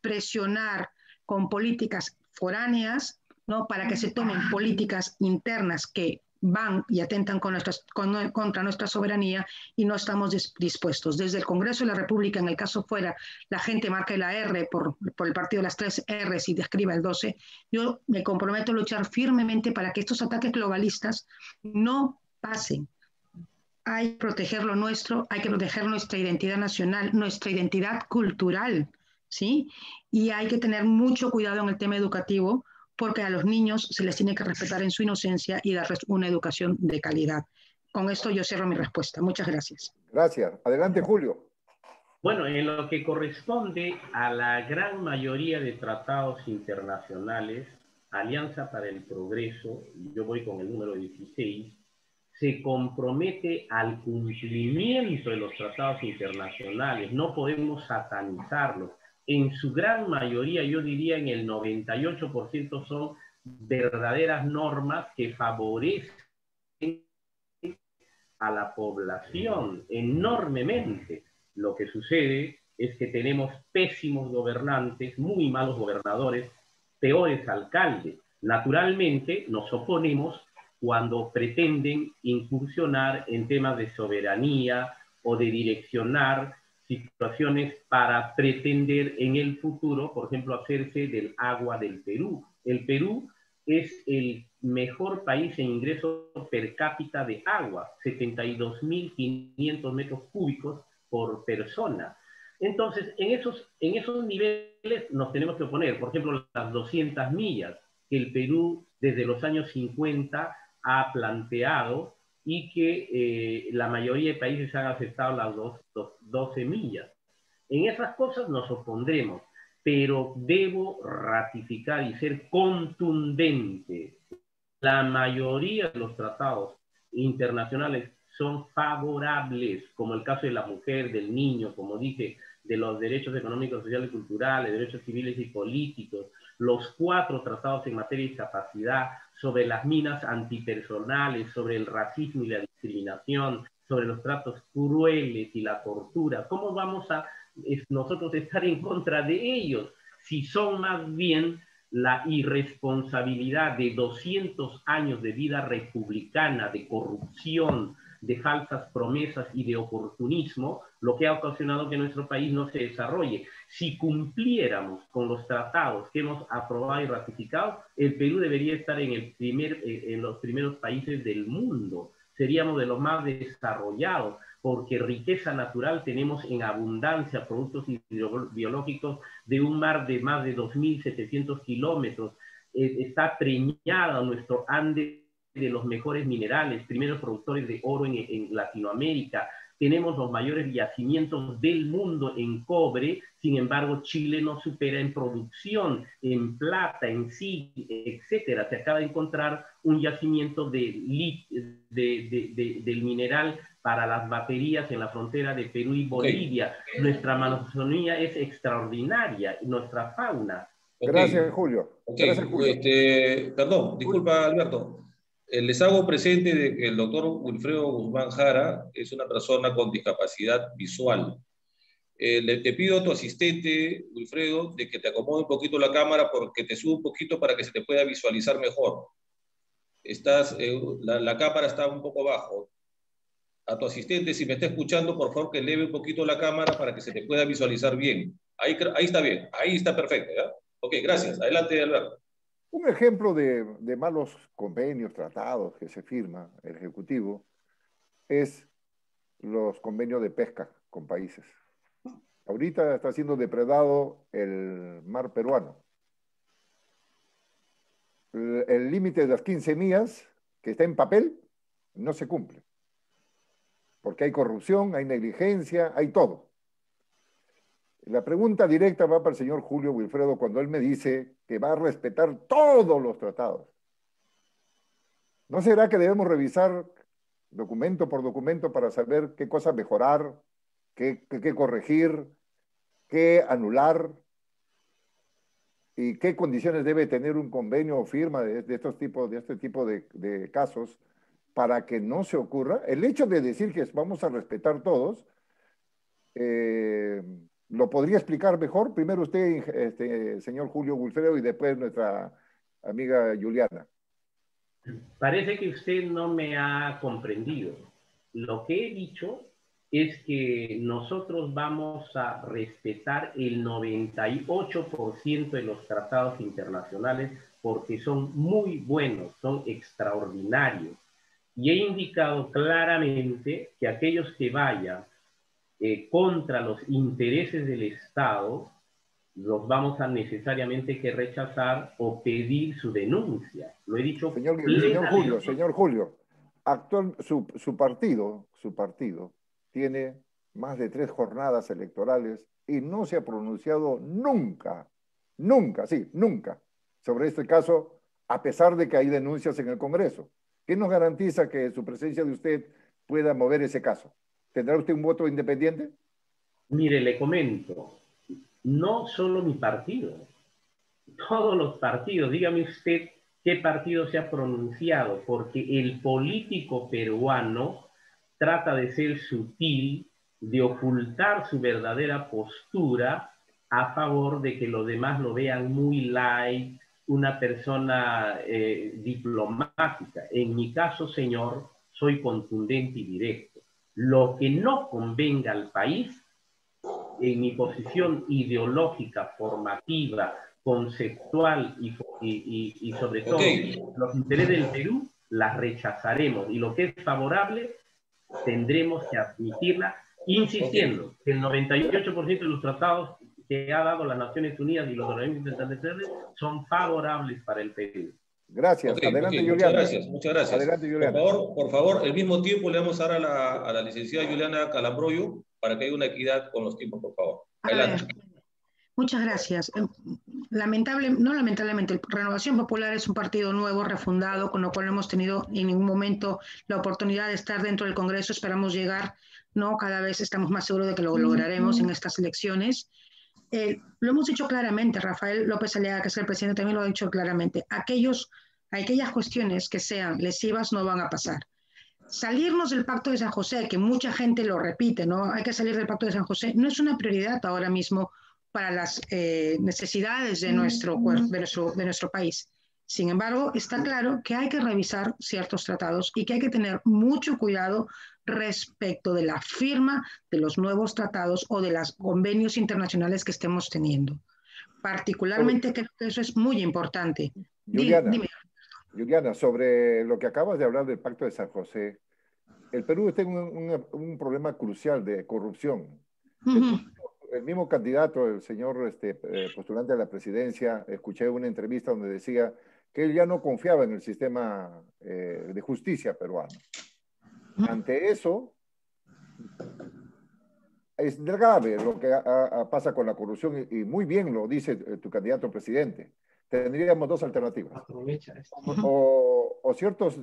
presionar con políticas foráneas, ¿no?, para que se tomen políticas internas que van y atentan contra nuestra soberanía, y no estamos dispuestos. Desde el Congreso de la República, en el caso fuera, la gente marque la R por el partido de las 3 R's y describa el 12, yo me comprometo a luchar firmemente para que estos ataques globalistas no pasen. Hay que proteger lo nuestro, hay que proteger nuestra identidad nacional, nuestra identidad cultural, ¿sí? Y hay que tener mucho cuidado en el tema educativo, porque a los niños se les tiene que respetar en su inocencia y darles una educación de calidad. Con esto yo cierro mi respuesta. Muchas gracias. Gracias. Adelante, Julio. Bueno, en lo que corresponde a la gran mayoría de tratados internacionales, Alianza para el Progreso, yo voy con el número 16, se compromete al cumplimiento de los tratados internacionales. No podemos satanizarlos. En su gran mayoría, yo diría en el 98%, son verdaderas normas que favorecen a la población enormemente. Lo que sucede es que tenemos pésimos gobernantes, muy malos gobernadores, peores alcaldes. Naturalmente nos oponemos cuando pretenden incursionar en temas de soberanía o de direccionar situaciones para pretender en el futuro, por ejemplo, hacerse del agua del Perú. El Perú es el mejor país en ingreso per cápita de agua, 72.500 metros cúbicos por persona. Entonces, en esos niveles nos tenemos que oponer. Por ejemplo, las 200 millas que el Perú desde los años 50 ha planteado y que la mayoría de países han aceptado las 12 millas. En esas cosas nos opondremos, pero debo ratificar y ser contundente. La mayoría de los tratados internacionales son favorables, como el caso de la mujer, del niño, como dije, de los derechos económicos, sociales y culturales, derechos civiles y políticos, los 4 tratados en materia de discapacidad, sobre las minas antipersonales, sobre el racismo y la discriminación, sobre los tratos crueles y la tortura. ¿Cómo vamos a nosotros estar en contra de ellos si son más bien la irresponsabilidad de 200 años de vida republicana, de corrupción, de falsas promesas y de oportunismo, lo que ha ocasionado que nuestro país no se desarrolle. Si cumpliéramos con los tratados que hemos aprobado y ratificado, el Perú debería estar en los primeros países del mundo. Seríamos de los más desarrollados, porque riqueza natural tenemos en abundancia, productos biológicos de un mar de más de 2.700 kilómetros. Está preñada nuestro Ande de los mejores minerales, primeros productores de oro en Latinoamérica. Tenemos los mayores yacimientos del mundo en cobre, sin embargo Chile nos supera en producción, en plata, en zinc, etcétera. Se acaba de encontrar un yacimiento del mineral para las baterías en la frontera de Perú y Bolivia. Okay. Nuestra Amazonía es extraordinaria, nuestra fauna. Okay. Gracias, Julio. Okay. Gracias, Julio. Perdón, disculpa, Alberto. Les hago presente de que el doctor Wilfredo Guzmán Jara es una persona con discapacidad visual. Te pido a tu asistente, Wilfredo, de que te acomode un poquito la cámara porque te subo un poquito para que se te pueda visualizar mejor. La cámara está un poco bajo. A tu asistente, si me está escuchando, por favor que eleve un poquito la cámara para que se te pueda visualizar bien. Ahí está bien, ahí está perfecto, ¿ya? Ok, gracias. Adelante, Alberto. Un ejemplo de malos convenios, tratados que se firma el Ejecutivo es los convenios de pesca con países. Ahorita está siendo depredado el mar peruano. El límite de las 15 millas que está en papel no se cumple. Porque hay corrupción, hay negligencia, hay todo. La pregunta directa va para el señor Julio Wilfredo cuando él me dice que va a respetar todos los tratados. ¿No será que debemos revisar documento por documento para saber qué cosas mejorar, qué corregir, qué anular y qué condiciones debe tener un convenio o firma de este tipo de casos para que no se ocurra? El hecho de decir que vamos a respetar todos, ¿lo podría explicar mejor? Primero usted, señor Julio Wilfredo, y después nuestra amiga Juliana. Parece que usted no me ha comprendido. Lo que he dicho es que nosotros vamos a respetar el 98% de los tratados internacionales porque son muy buenos, son extraordinarios. Y he indicado claramente que aquellos que vayan contra los intereses del Estado, los vamos a necesariamente que rechazar o pedir su denuncia. Lo he dicho. Señor Julio, su partido tiene más de 3 jornadas electorales y no se ha pronunciado nunca sobre este caso, a pesar de que hay denuncias en el Congreso. ¿Qué nos garantiza que su presencia de usted pueda mover ese caso? ¿Tendrá usted un voto independiente? Mire, le comento, no solo mi partido, todos los partidos. Dígame usted qué partido se ha pronunciado, porque el político peruano trata de ser sutil, de ocultar su verdadera postura a favor de que los demás lo vean muy light, una persona diplomática. En mi caso, señor, soy contundente y directo. Lo que no convenga al país, en mi posición ideológica, formativa, conceptual y sobre todo los intereses del Perú, las rechazaremos. Y lo que es favorable, tendremos que admitirla, insistiendo que el 98% de los tratados que ha dado las Naciones Unidas y los organismos internacionales son favorables para el Perú. Gracias. Adelante, Juliana. Muchas gracias. Adelante, Juliana. Por favor, al mismo tiempo le vamos a dar a la licenciada Juliana Calambroyo para que haya una equidad con los tiempos, por favor. Adelante. Muchas gracias. Lamentablemente, Renovación Popular es un partido nuevo, refundado, con lo cual no hemos tenido en ningún momento la oportunidad de estar dentro del Congreso. Esperamos llegar, ¿no? Cada vez estamos más seguros de que lo lograremos en estas elecciones. Lo hemos dicho claramente, Rafael López Aliaga, que es el presidente, también lo ha dicho claramente. Aquellas cuestiones que sean lesivas no van a pasar. Salirnos del Pacto de San José, que mucha gente lo repite, ¿no? Hay que salir del Pacto de San José, no es una prioridad ahora mismo para las necesidades de nuestro país. Sin embargo, está claro que hay que revisar ciertos tratados y que hay que tener mucho cuidado respecto de la firma de los nuevos tratados o de los convenios internacionales que estemos teniendo. Particularmente creo que eso es muy importante. Juliana, Juliana, sobre lo que acabas de hablar del Pacto de San José, el Perú tiene un problema crucial de corrupción. El mismo candidato, el señor postulante a la presidencia, escuché una entrevista donde decía que él ya no confiaba en el sistema de justicia peruano. Ante eso, es grave lo que pasa con la corrupción y muy bien lo dice tu candidato presidente. Tendríamos dos alternativas. O ciertos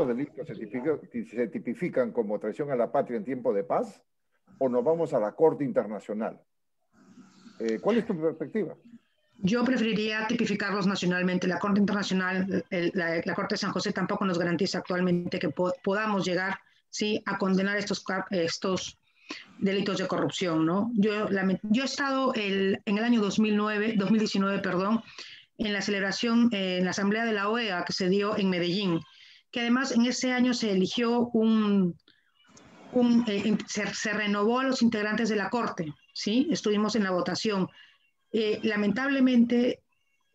delitos se tipifican como traición a la patria en tiempo de paz, o nos vamos a la Corte Internacional. ¿Cuál es tu perspectiva? Yo preferiría tipificarlos nacionalmente. La Corte Internacional, la Corte de San José tampoco nos garantiza actualmente que podamos llegar, ¿sí?, a condenar estos delitos de corrupción, ¿no? Yo he estado en el año 2019, en la celebración, en la asamblea de la OEA que se dio en Medellín, que además en ese año se eligió se renovó a los integrantes de la Corte, ¿sí? Estuvimos en la votación. Lamentablemente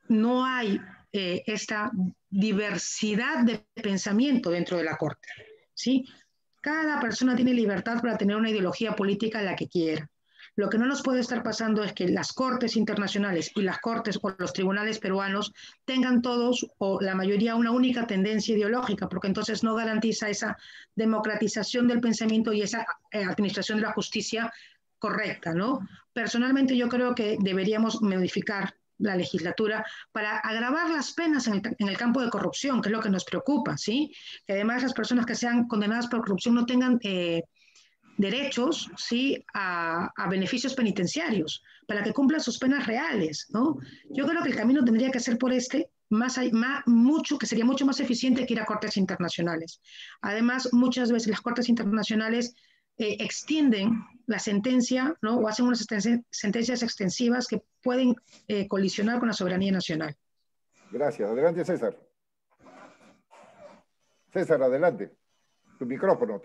no hay esta diversidad de pensamiento dentro de la Corte, ¿sí? Cada persona tiene libertad para tener una ideología política la que quiera. Lo que no nos puede estar pasando es que las cortes internacionales y las cortes o los tribunales peruanos tengan todos o la mayoría una única tendencia ideológica, porque entonces no garantiza esa democratización del pensamiento y esa administración de la justicia correcta, ¿no? Personalmente yo creo que deberíamos modificar la legislatura para agravar las penas en el campo de corrupción, que es lo que nos preocupa, ¿sí? Que además las personas que sean condenadas por corrupción no tengan derechos, ¿sí?, a beneficios penitenciarios, para que cumplan sus penas reales, ¿no? Yo creo que el camino tendría que ser por que sería mucho más eficiente que ir a cortes internacionales. Además, muchas veces las cortes internacionales extienden la sentencia, ¿no?, o hacen unas sentencias extensivas que pueden colisionar con la soberanía nacional. Gracias. Adelante, César. César, adelante. Tu micrófono.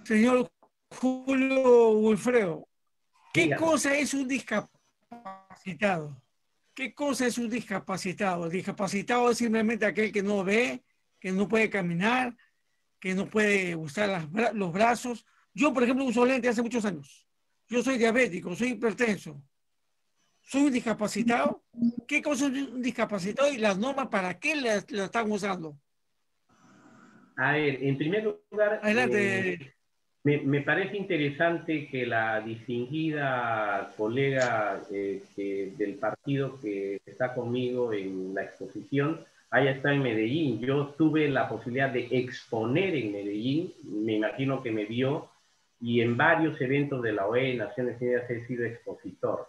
Señor Julio Wilfredo, ¿qué cosa es un discapacitado? ¿Qué cosa es un discapacitado? El discapacitado es simplemente aquel que no ve, que no puede caminar, que no puede usar los brazos. Yo, por ejemplo, uso lentes hace muchos años. Yo soy diabético, soy hipertenso. ¿Soy un discapacitado? ¿Qué cosa es un discapacitado y las normas para qué la están usando? A ver, en primer lugar, adelante. Me parece interesante que la distinguida colega del partido que está conmigo en la exposición haya estado en Medellín. Yo tuve la posibilidad de exponer en Medellín, me imagino que me vio, y en varios eventos de la OEA, Naciones Unidas, he sido expositor.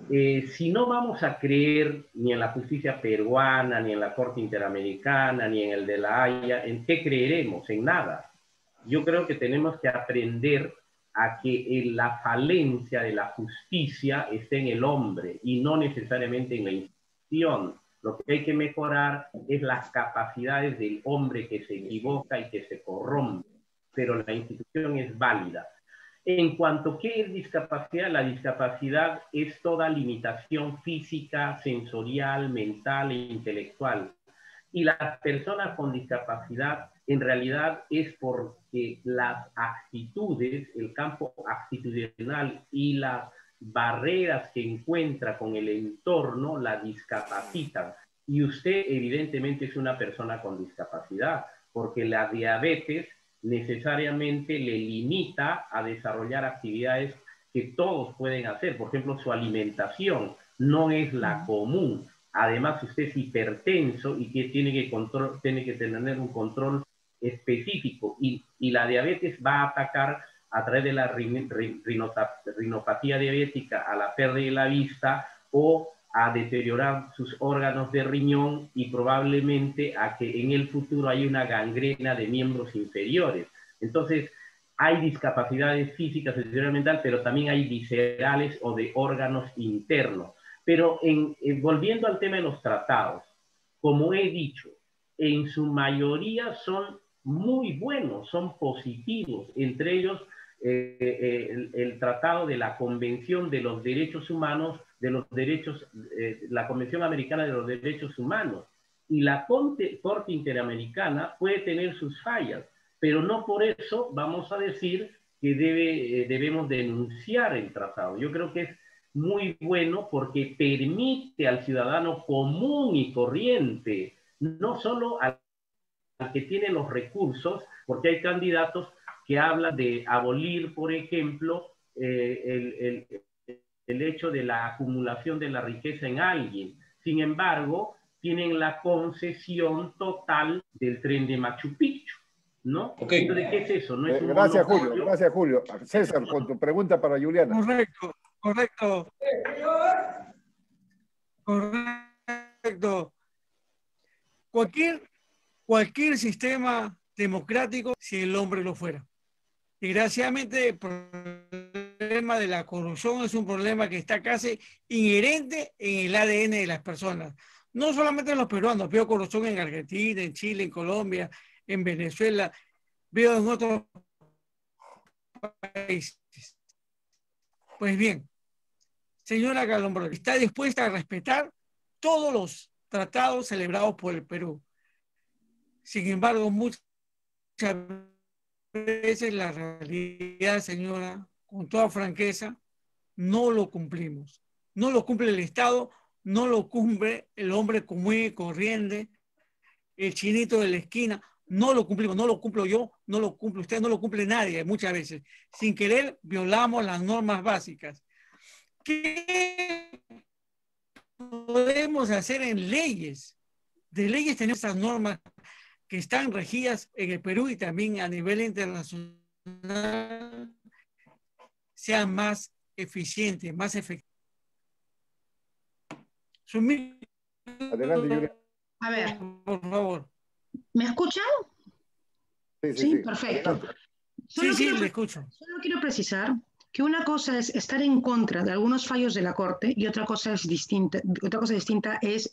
Si no vamos a creer ni en la justicia peruana, ni en la Corte Interamericana, ni en el de la Haya, ¿en qué creeremos? En nada. Yo creo que tenemos que aprender a que la falencia de la justicia esté en el hombre y no necesariamente en la institución. Lo que hay que mejorar es las capacidades del hombre que se equivoca y que se corrompe, pero la institución es válida. En cuanto a qué es discapacidad, la discapacidad es toda limitación física, sensorial, mental e intelectual. Y las personas con discapacidad en realidad es porque las actitudes, el campo actitudinal y las barreras que encuentra con el entorno la discapacitan. Y usted evidentemente es una persona con discapacidad, porque la diabetes necesariamente le limita a desarrollar actividades que todos pueden hacer. Por ejemplo, su alimentación no es la común. Además, usted es hipertenso y que tiene que tener un control específico. Y la diabetes va a atacar a través de la rinopatía diabética a la pérdida de la vista o a deteriorar sus órganos de riñón y probablemente a que en el futuro haya una gangrena de miembros inferiores. Entonces, hay discapacidades físicas, sensorial, mental, pero también hay viscerales o de órganos internos. Pero volviendo al tema de los tratados, como he dicho, en su mayoría son muy buenos, son positivos, entre ellos el Tratado de la Convención de los Derechos Humanos, la Convención Americana de los Derechos Humanos, y la Corte Interamericana puede tener sus fallas, pero no por eso vamos a decir que debemos denunciar el tratado. Yo creo que es muy bueno porque permite al ciudadano común y corriente, no solo al que tiene los recursos, porque hay candidatos que hablan de abolir, por ejemplo, el hecho de la acumulación de la riqueza en alguien. Sin embargo, tienen la concesión total del tren de Machu Picchu, ¿no? Okay. Entonces, ¿qué es eso? ¿No es un gracias, monopolio? Julio. Gracias, Julio. César, con tu pregunta para Juliana. Correcto, correcto. Correcto. Cualquier sistema democrático, si el hombre lo fuera. Desgraciadamente, el problema de la corrupción es un problema que está casi inherente en el ADN de las personas. No solamente en los peruanos, veo corrupción en Argentina, en Chile, en Colombia, en Venezuela, veo en otros países. Pues bien, señora Calombrón, ¿está dispuesta a respetar todos los tratados celebrados por el Perú? Sin embargo, muchas veces la realidad, señora, con toda franqueza, no lo cumplimos. No lo cumple el Estado, no lo cumple el hombre común y corriente, el chinito de la esquina. No lo cumplimos, no lo cumplo yo, no lo cumple usted, no lo cumple nadie muchas veces. Sin querer violamos las normas básicas. ¿Qué podemos hacer en leyes? De leyes tenemos esas normas que están regidas en el Perú y también a nivel internacional, sean más eficientes, más efectivas. Adelante, Julia. A ver. Por favor. ¿Me escuchan? Sí, perfecto. Sí, le escucho. Solo quiero precisar que una cosa es estar en contra de algunos fallos de la Corte y otra cosa distinta es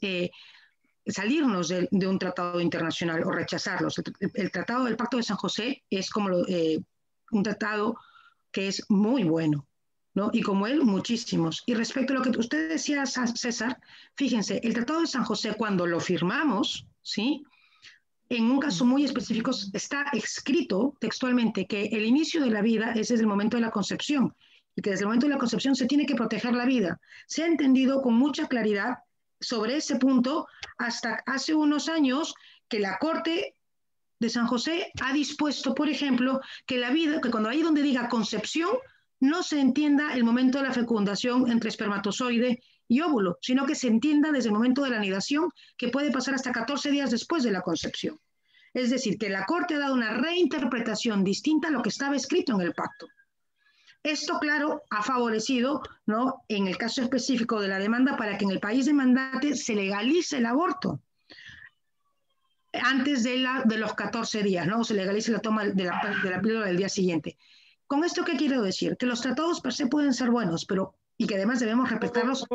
salirnos de un tratado internacional o rechazarlos. El tratado del Pacto de San José es como un tratado que es muy bueno, ¿no? Y como él, muchísimos. Y respecto a lo que usted decía, César, fíjense, el Tratado de San José, cuando lo firmamos, ¿sí?, en un caso muy específico está escrito textualmente que el inicio de la vida es desde el momento de la concepción y que desde el momento de la concepción se tiene que proteger la vida. Se ha entendido con mucha claridad sobre ese punto hasta hace unos años que la Corte de San José ha dispuesto, por ejemplo, que la vida, que cuando ahí donde diga concepción, no se entienda el momento de la fecundación entre espermatozoide y óvulo, sino que se entienda desde el momento de la anidación, que puede pasar hasta 14 días después de la concepción. Es decir, que la Corte ha dado una reinterpretación distinta a lo que estaba escrito en el pacto. Esto, claro, ha favorecido, ¿no?, en el caso específico de la demanda, para que en el país demandante se legalice el aborto antes de los 14 días, ¿no? Se legalice la toma de la píldora del día siguiente. ¿Con esto qué quiero decir? Que los tratados per se pueden ser buenos, pero y que además debemos respetarlos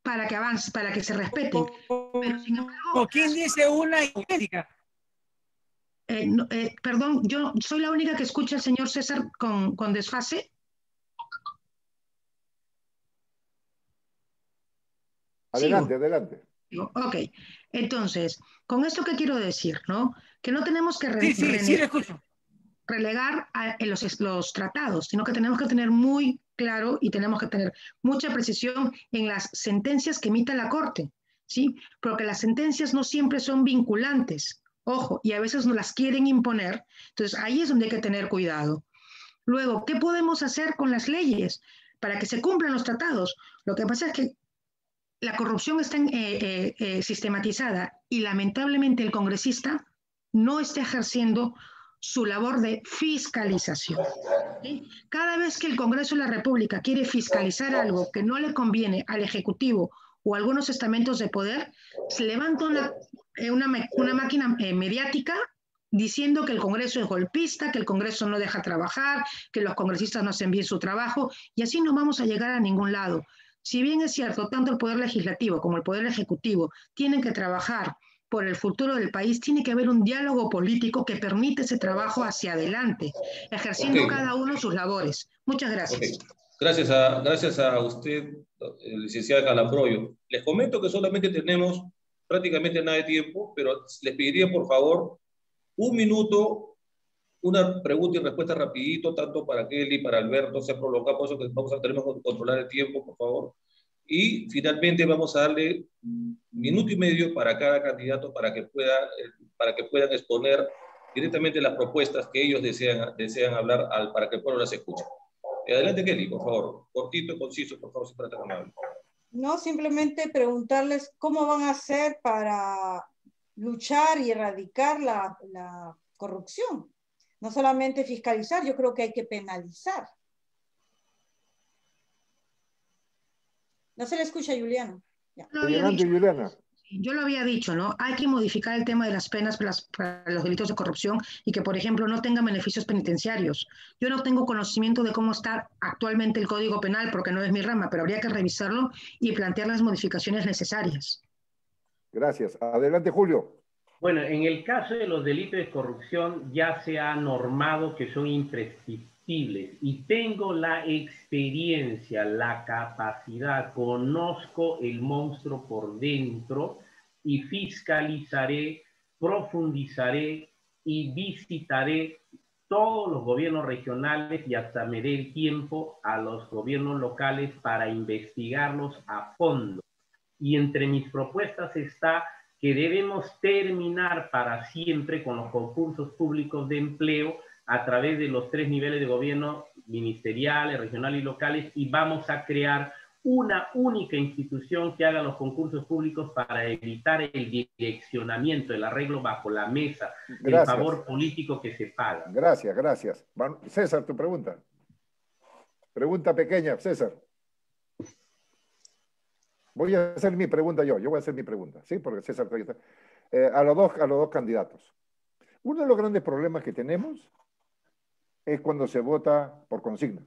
para que avance, para que se respeten. Pero sin embargo, ¿quién dice una idéntica? Perdón, yo soy la única que escucha al señor César con desfase. Adelante, ¿Sigo? adelante. Ok, entonces, con esto qué quiero decir, ¿no? Que no tenemos que relegar los tratados, sino que tenemos que tener muy claro y tenemos que tener mucha precisión en las sentencias que emita la Corte, ¿sí? Porque las sentencias no siempre son vinculantes, ojo, y a veces no las quieren imponer, entonces ahí es donde hay que tener cuidado. Luego, ¿qué podemos hacer con las leyes para que se cumplan los tratados? Lo que pasa es que la corrupción está sistematizada y lamentablemente el congresista no está ejerciendo su labor de fiscalización. ¿Sí? Cada vez que el Congreso de la República quiere fiscalizar algo que no le conviene al Ejecutivo o a algunos estamentos de poder, se levanta una máquina mediática diciendo que el Congreso es golpista, que el Congreso no deja trabajar, que los congresistas no hacen bien su trabajo, y así no vamos a llegar a ningún lado. Si bien es cierto, tanto el Poder Legislativo como el Poder Ejecutivo tienen que trabajar por el futuro del país, tiene que haber un diálogo político que permite ese trabajo hacia adelante, ejerciendo cada uno sus labores. Muchas gracias. Gracias a usted, licenciada Calambroyo. Les comento que solamente tenemos prácticamente nada de tiempo, pero les pediría, por favor, un minuto, una pregunta y respuesta rapidito, tanto para Kelly, para Alberto, se ha prolongado, por eso que tenemos que controlar el tiempo, por favor. Y finalmente vamos a darle 1 minuto y medio para cada candidato para que puedan exponer directamente las propuestas que ellos desean hablar para que el pueblo las escuche. Adelante, Kelly, por favor. Cortito y conciso, por favor, si fuera tan amable. No, simplemente preguntarles cómo van a hacer para luchar y erradicar la corrupción. No solamente fiscalizar, yo creo que hay que penalizar. No se le escucha, Juliana. Adelante, Juliana. Yo lo había dicho, ¿no? Hay que modificar el tema de las penas para los delitos de corrupción y que, por ejemplo, no tengan beneficios penitenciarios. Yo no tengo conocimiento de cómo está actualmente el Código Penal porque no es mi rama, pero habría que revisarlo y plantear las modificaciones necesarias. Gracias. Adelante, Julio. Bueno, en el caso de los delitos de corrupción ya se ha normado que son imprescriptibles y tengo la experiencia, la capacidad, conozco el monstruo por dentro y fiscalizaré, profundizaré y visitaré todos los gobiernos regionales y hasta me dé el tiempo a los gobiernos locales para investigarlos a fondo. Y entre mis propuestas está que debemos terminar para siempre con los concursos públicos de empleo a través de los 3 niveles de gobierno, ministeriales, regionales y locales, y vamos a crear una única institución que haga los concursos públicos para evitar el direccionamiento, el arreglo bajo la mesa, el favor político que se paga. Gracias, gracias. César, tu pregunta. Pregunta pequeña, César. Voy a hacer mi pregunta yo voy a hacer mi pregunta, ¿sí? Porque César todavía está. A los dos candidatos. Uno de los grandes problemas que tenemos es cuando se vota por consigna.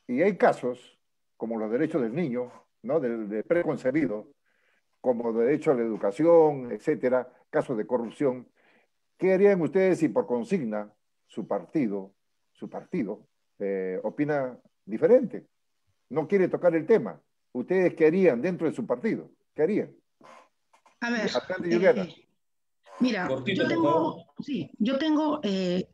Y hay casos, como los derechos del niño, ¿no? de preconcebido, como derecho a la educación, etcétera, casos de corrupción. ¿Qué harían ustedes si por consigna su partido opina diferente? No quiere tocar el tema. ¿Ustedes qué harían dentro de su partido? ¿Qué harían? A ver, Juliana. Mira, yo tengo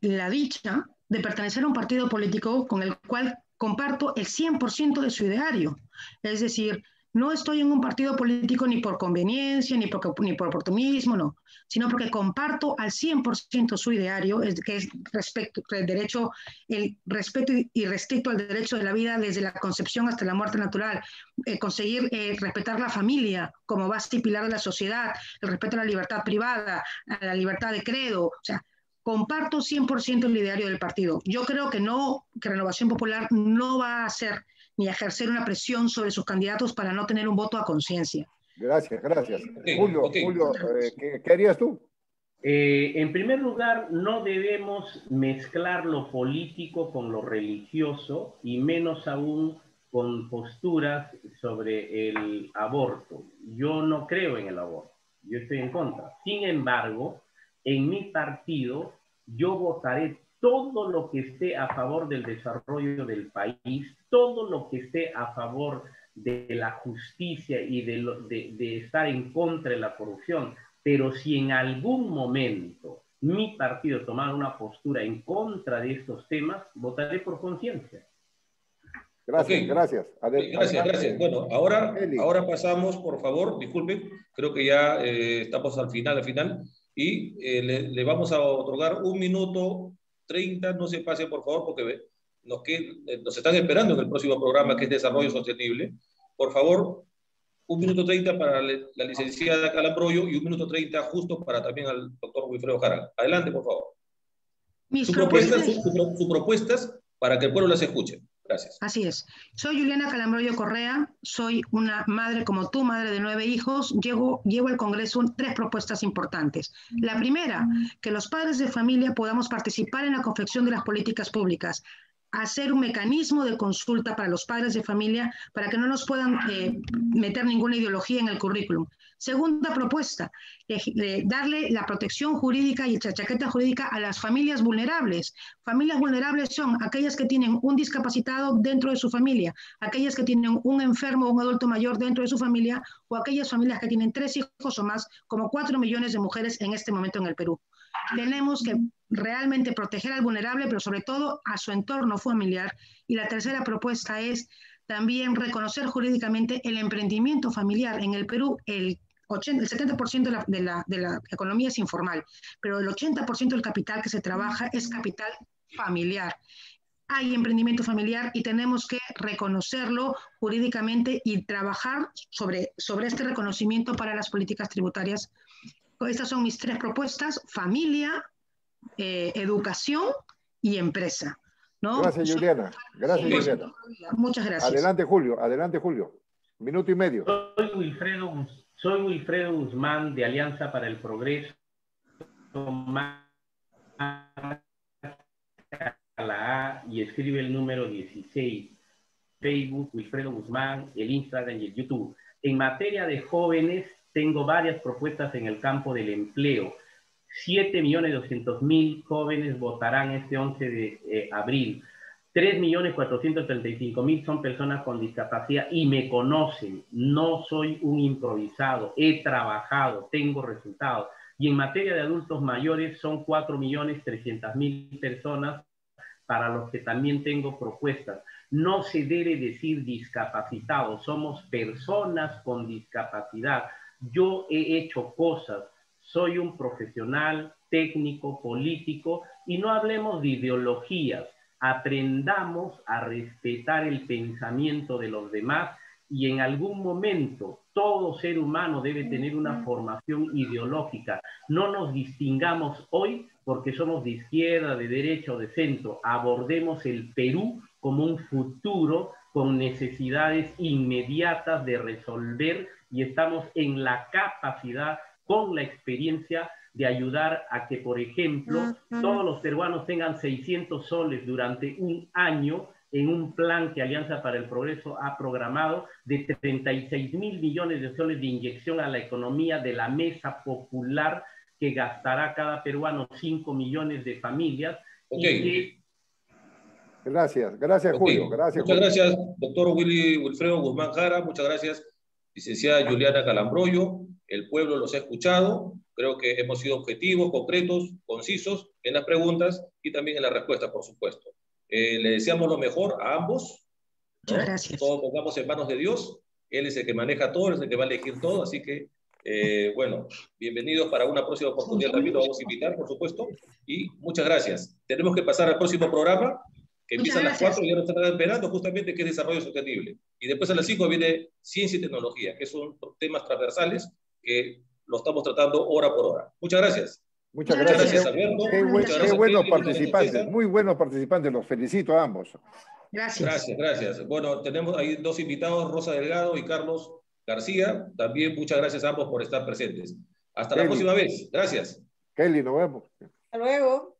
la dicha de pertenecer a un partido político con el cual comparto el 100% de su ideario. Es decir, no estoy en un partido político ni por conveniencia, ni por oportunismo, no, sino porque comparto al 100% su ideario, que es el respeto irrestricto al derecho de la vida desde la concepción hasta la muerte natural, conseguir respetar la familia como base y pilar de la sociedad, el respeto a la libertad privada, a la libertad de credo, o sea, comparto 100% el ideario del partido. Yo creo que Renovación Popular no va a hacer ni a ejercer una presión sobre sus candidatos para no tener un voto a conciencia. Gracias. Julio, ¿qué harías tú? En primer lugar, no debemos mezclar lo político con lo religioso y menos aún con posturas sobre el aborto. Yo no creo en el aborto, yo estoy en contra. Sin embargo, en mi partido yo votaré todo lo que esté a favor del desarrollo del país, todo lo que esté a favor de la justicia y de estar en contra de la corrupción. Pero si en algún momento mi partido tomara una postura en contra de estos temas, votaré por conciencia. Gracias. Gracias. Bueno, ahora pasamos, por favor, disculpen, creo que ya estamos al final, y le vamos a otorgar 1 minuto 30, no se pase por favor, porque nos están esperando en el próximo programa que es Desarrollo Sostenible. Por favor, 1 minuto 30 para la licenciada Calambroyo y 1 minuto 30 justo para también al doctor Wilfredo Jara. Adelante, por favor. Sus propuestas para que el pueblo las escuche. Gracias. Así es. Soy Juliana Calambroyo Correa, soy una madre como tú, madre de 9 hijos. Llevo al Congreso 3 propuestas importantes. La primera, que los padres de familia podamos participar en la confección de las políticas públicas, hacer un mecanismo de consulta para los padres de familia para que no nos puedan meter ninguna ideología en el currículum. Segunda propuesta, darle la protección jurídica y la chaqueta jurídica a las familias vulnerables. Familias vulnerables son aquellas que tienen un discapacitado dentro de su familia, aquellas que tienen un enfermo o un adulto mayor dentro de su familia, o aquellas familias que tienen 3 hijos o más, como 4 millones de mujeres en este momento en el Perú. Tenemos que realmente proteger al vulnerable, pero sobre todo a su entorno familiar. Y la tercera propuesta es también reconocer jurídicamente el emprendimiento familiar. En el Perú, el 70% de la economía es informal, pero el 80% del capital que se trabaja es capital familiar. Hay emprendimiento familiar y tenemos que reconocerlo jurídicamente y trabajar sobre este reconocimiento para las políticas tributarias. Estas son mis 3 propuestas: familia, educación y empresa, ¿no? Gracias, Juliana. Gracias, Juliana. Muchas gracias. Adelante, Julio. Adelante, Julio. Minuto y medio. Soy Wilfredo Guzmán, de Alianza para el Progreso. La A, y escribe el número 16. Facebook, Wilfredo Guzmán, el Instagram y el YouTube. En materia de jóvenes, tengo varias propuestas en el campo del empleo. 7.200.000 jóvenes votarán este 11 de abril. 3.435.000 son personas con discapacidad y me conocen. No soy un improvisado, he trabajado, tengo resultados. Y en materia de adultos mayores son 4.300.000 personas para los que también tengo propuestas. No se debe decir discapacitados, somos personas con discapacidad. Yo he hecho cosas, soy un profesional, técnico, político, y no hablemos de ideologías. Aprendamos a respetar el pensamiento de los demás, y en algún momento todo ser humano debe tener una formación ideológica. No nos distingamos hoy porque somos de izquierda, de derecha o de centro. Abordemos el Perú como un futuro con necesidades inmediatas de resolver, y estamos en la capacidad, con la experiencia, de ayudar a que, por ejemplo, todos los peruanos tengan 600 soles durante un año en un plan que Alianza para el Progreso ha programado de 36.000 millones de soles de inyección a la economía de la mesa popular, que gastará cada peruano 5 millones de familias. Okay. Gracias Julio. Gracias, muchas Julio. Gracias, doctor Wilfredo Guzmán Jara. Muchas gracias, licenciada Juliana Calambroyo. El pueblo los ha escuchado. Creo que hemos sido objetivos, concretos, concisos en las preguntas y también en las respuestas, por supuesto. Le deseamos lo mejor a ambos, ¿no? Muchas gracias. Todos pongamos en manos de Dios. Él es el que maneja todo, es el que va a elegir todo. Así que, bueno, bienvenidos para una próxima oportunidad. También lo vamos a invitar, por supuesto. Y muchas gracias. Tenemos que pasar al próximo programa, que empieza a las 4 y ya nos están esperando, justamente, que es desarrollo sostenible. Y después a las 5 viene ciencia y tecnología, que son temas transversales que lo estamos tratando hora por hora. Muchas gracias. Muchas gracias, Alberto. Qué buenos participantes, muy buenos participantes. Los felicito a ambos. Gracias. Bueno, tenemos ahí 2 invitados, Rosa Delgado y Carlos García. También muchas gracias a ambos por estar presentes. Hasta la próxima vez. Gracias. Kelly, nos vemos. Hasta luego.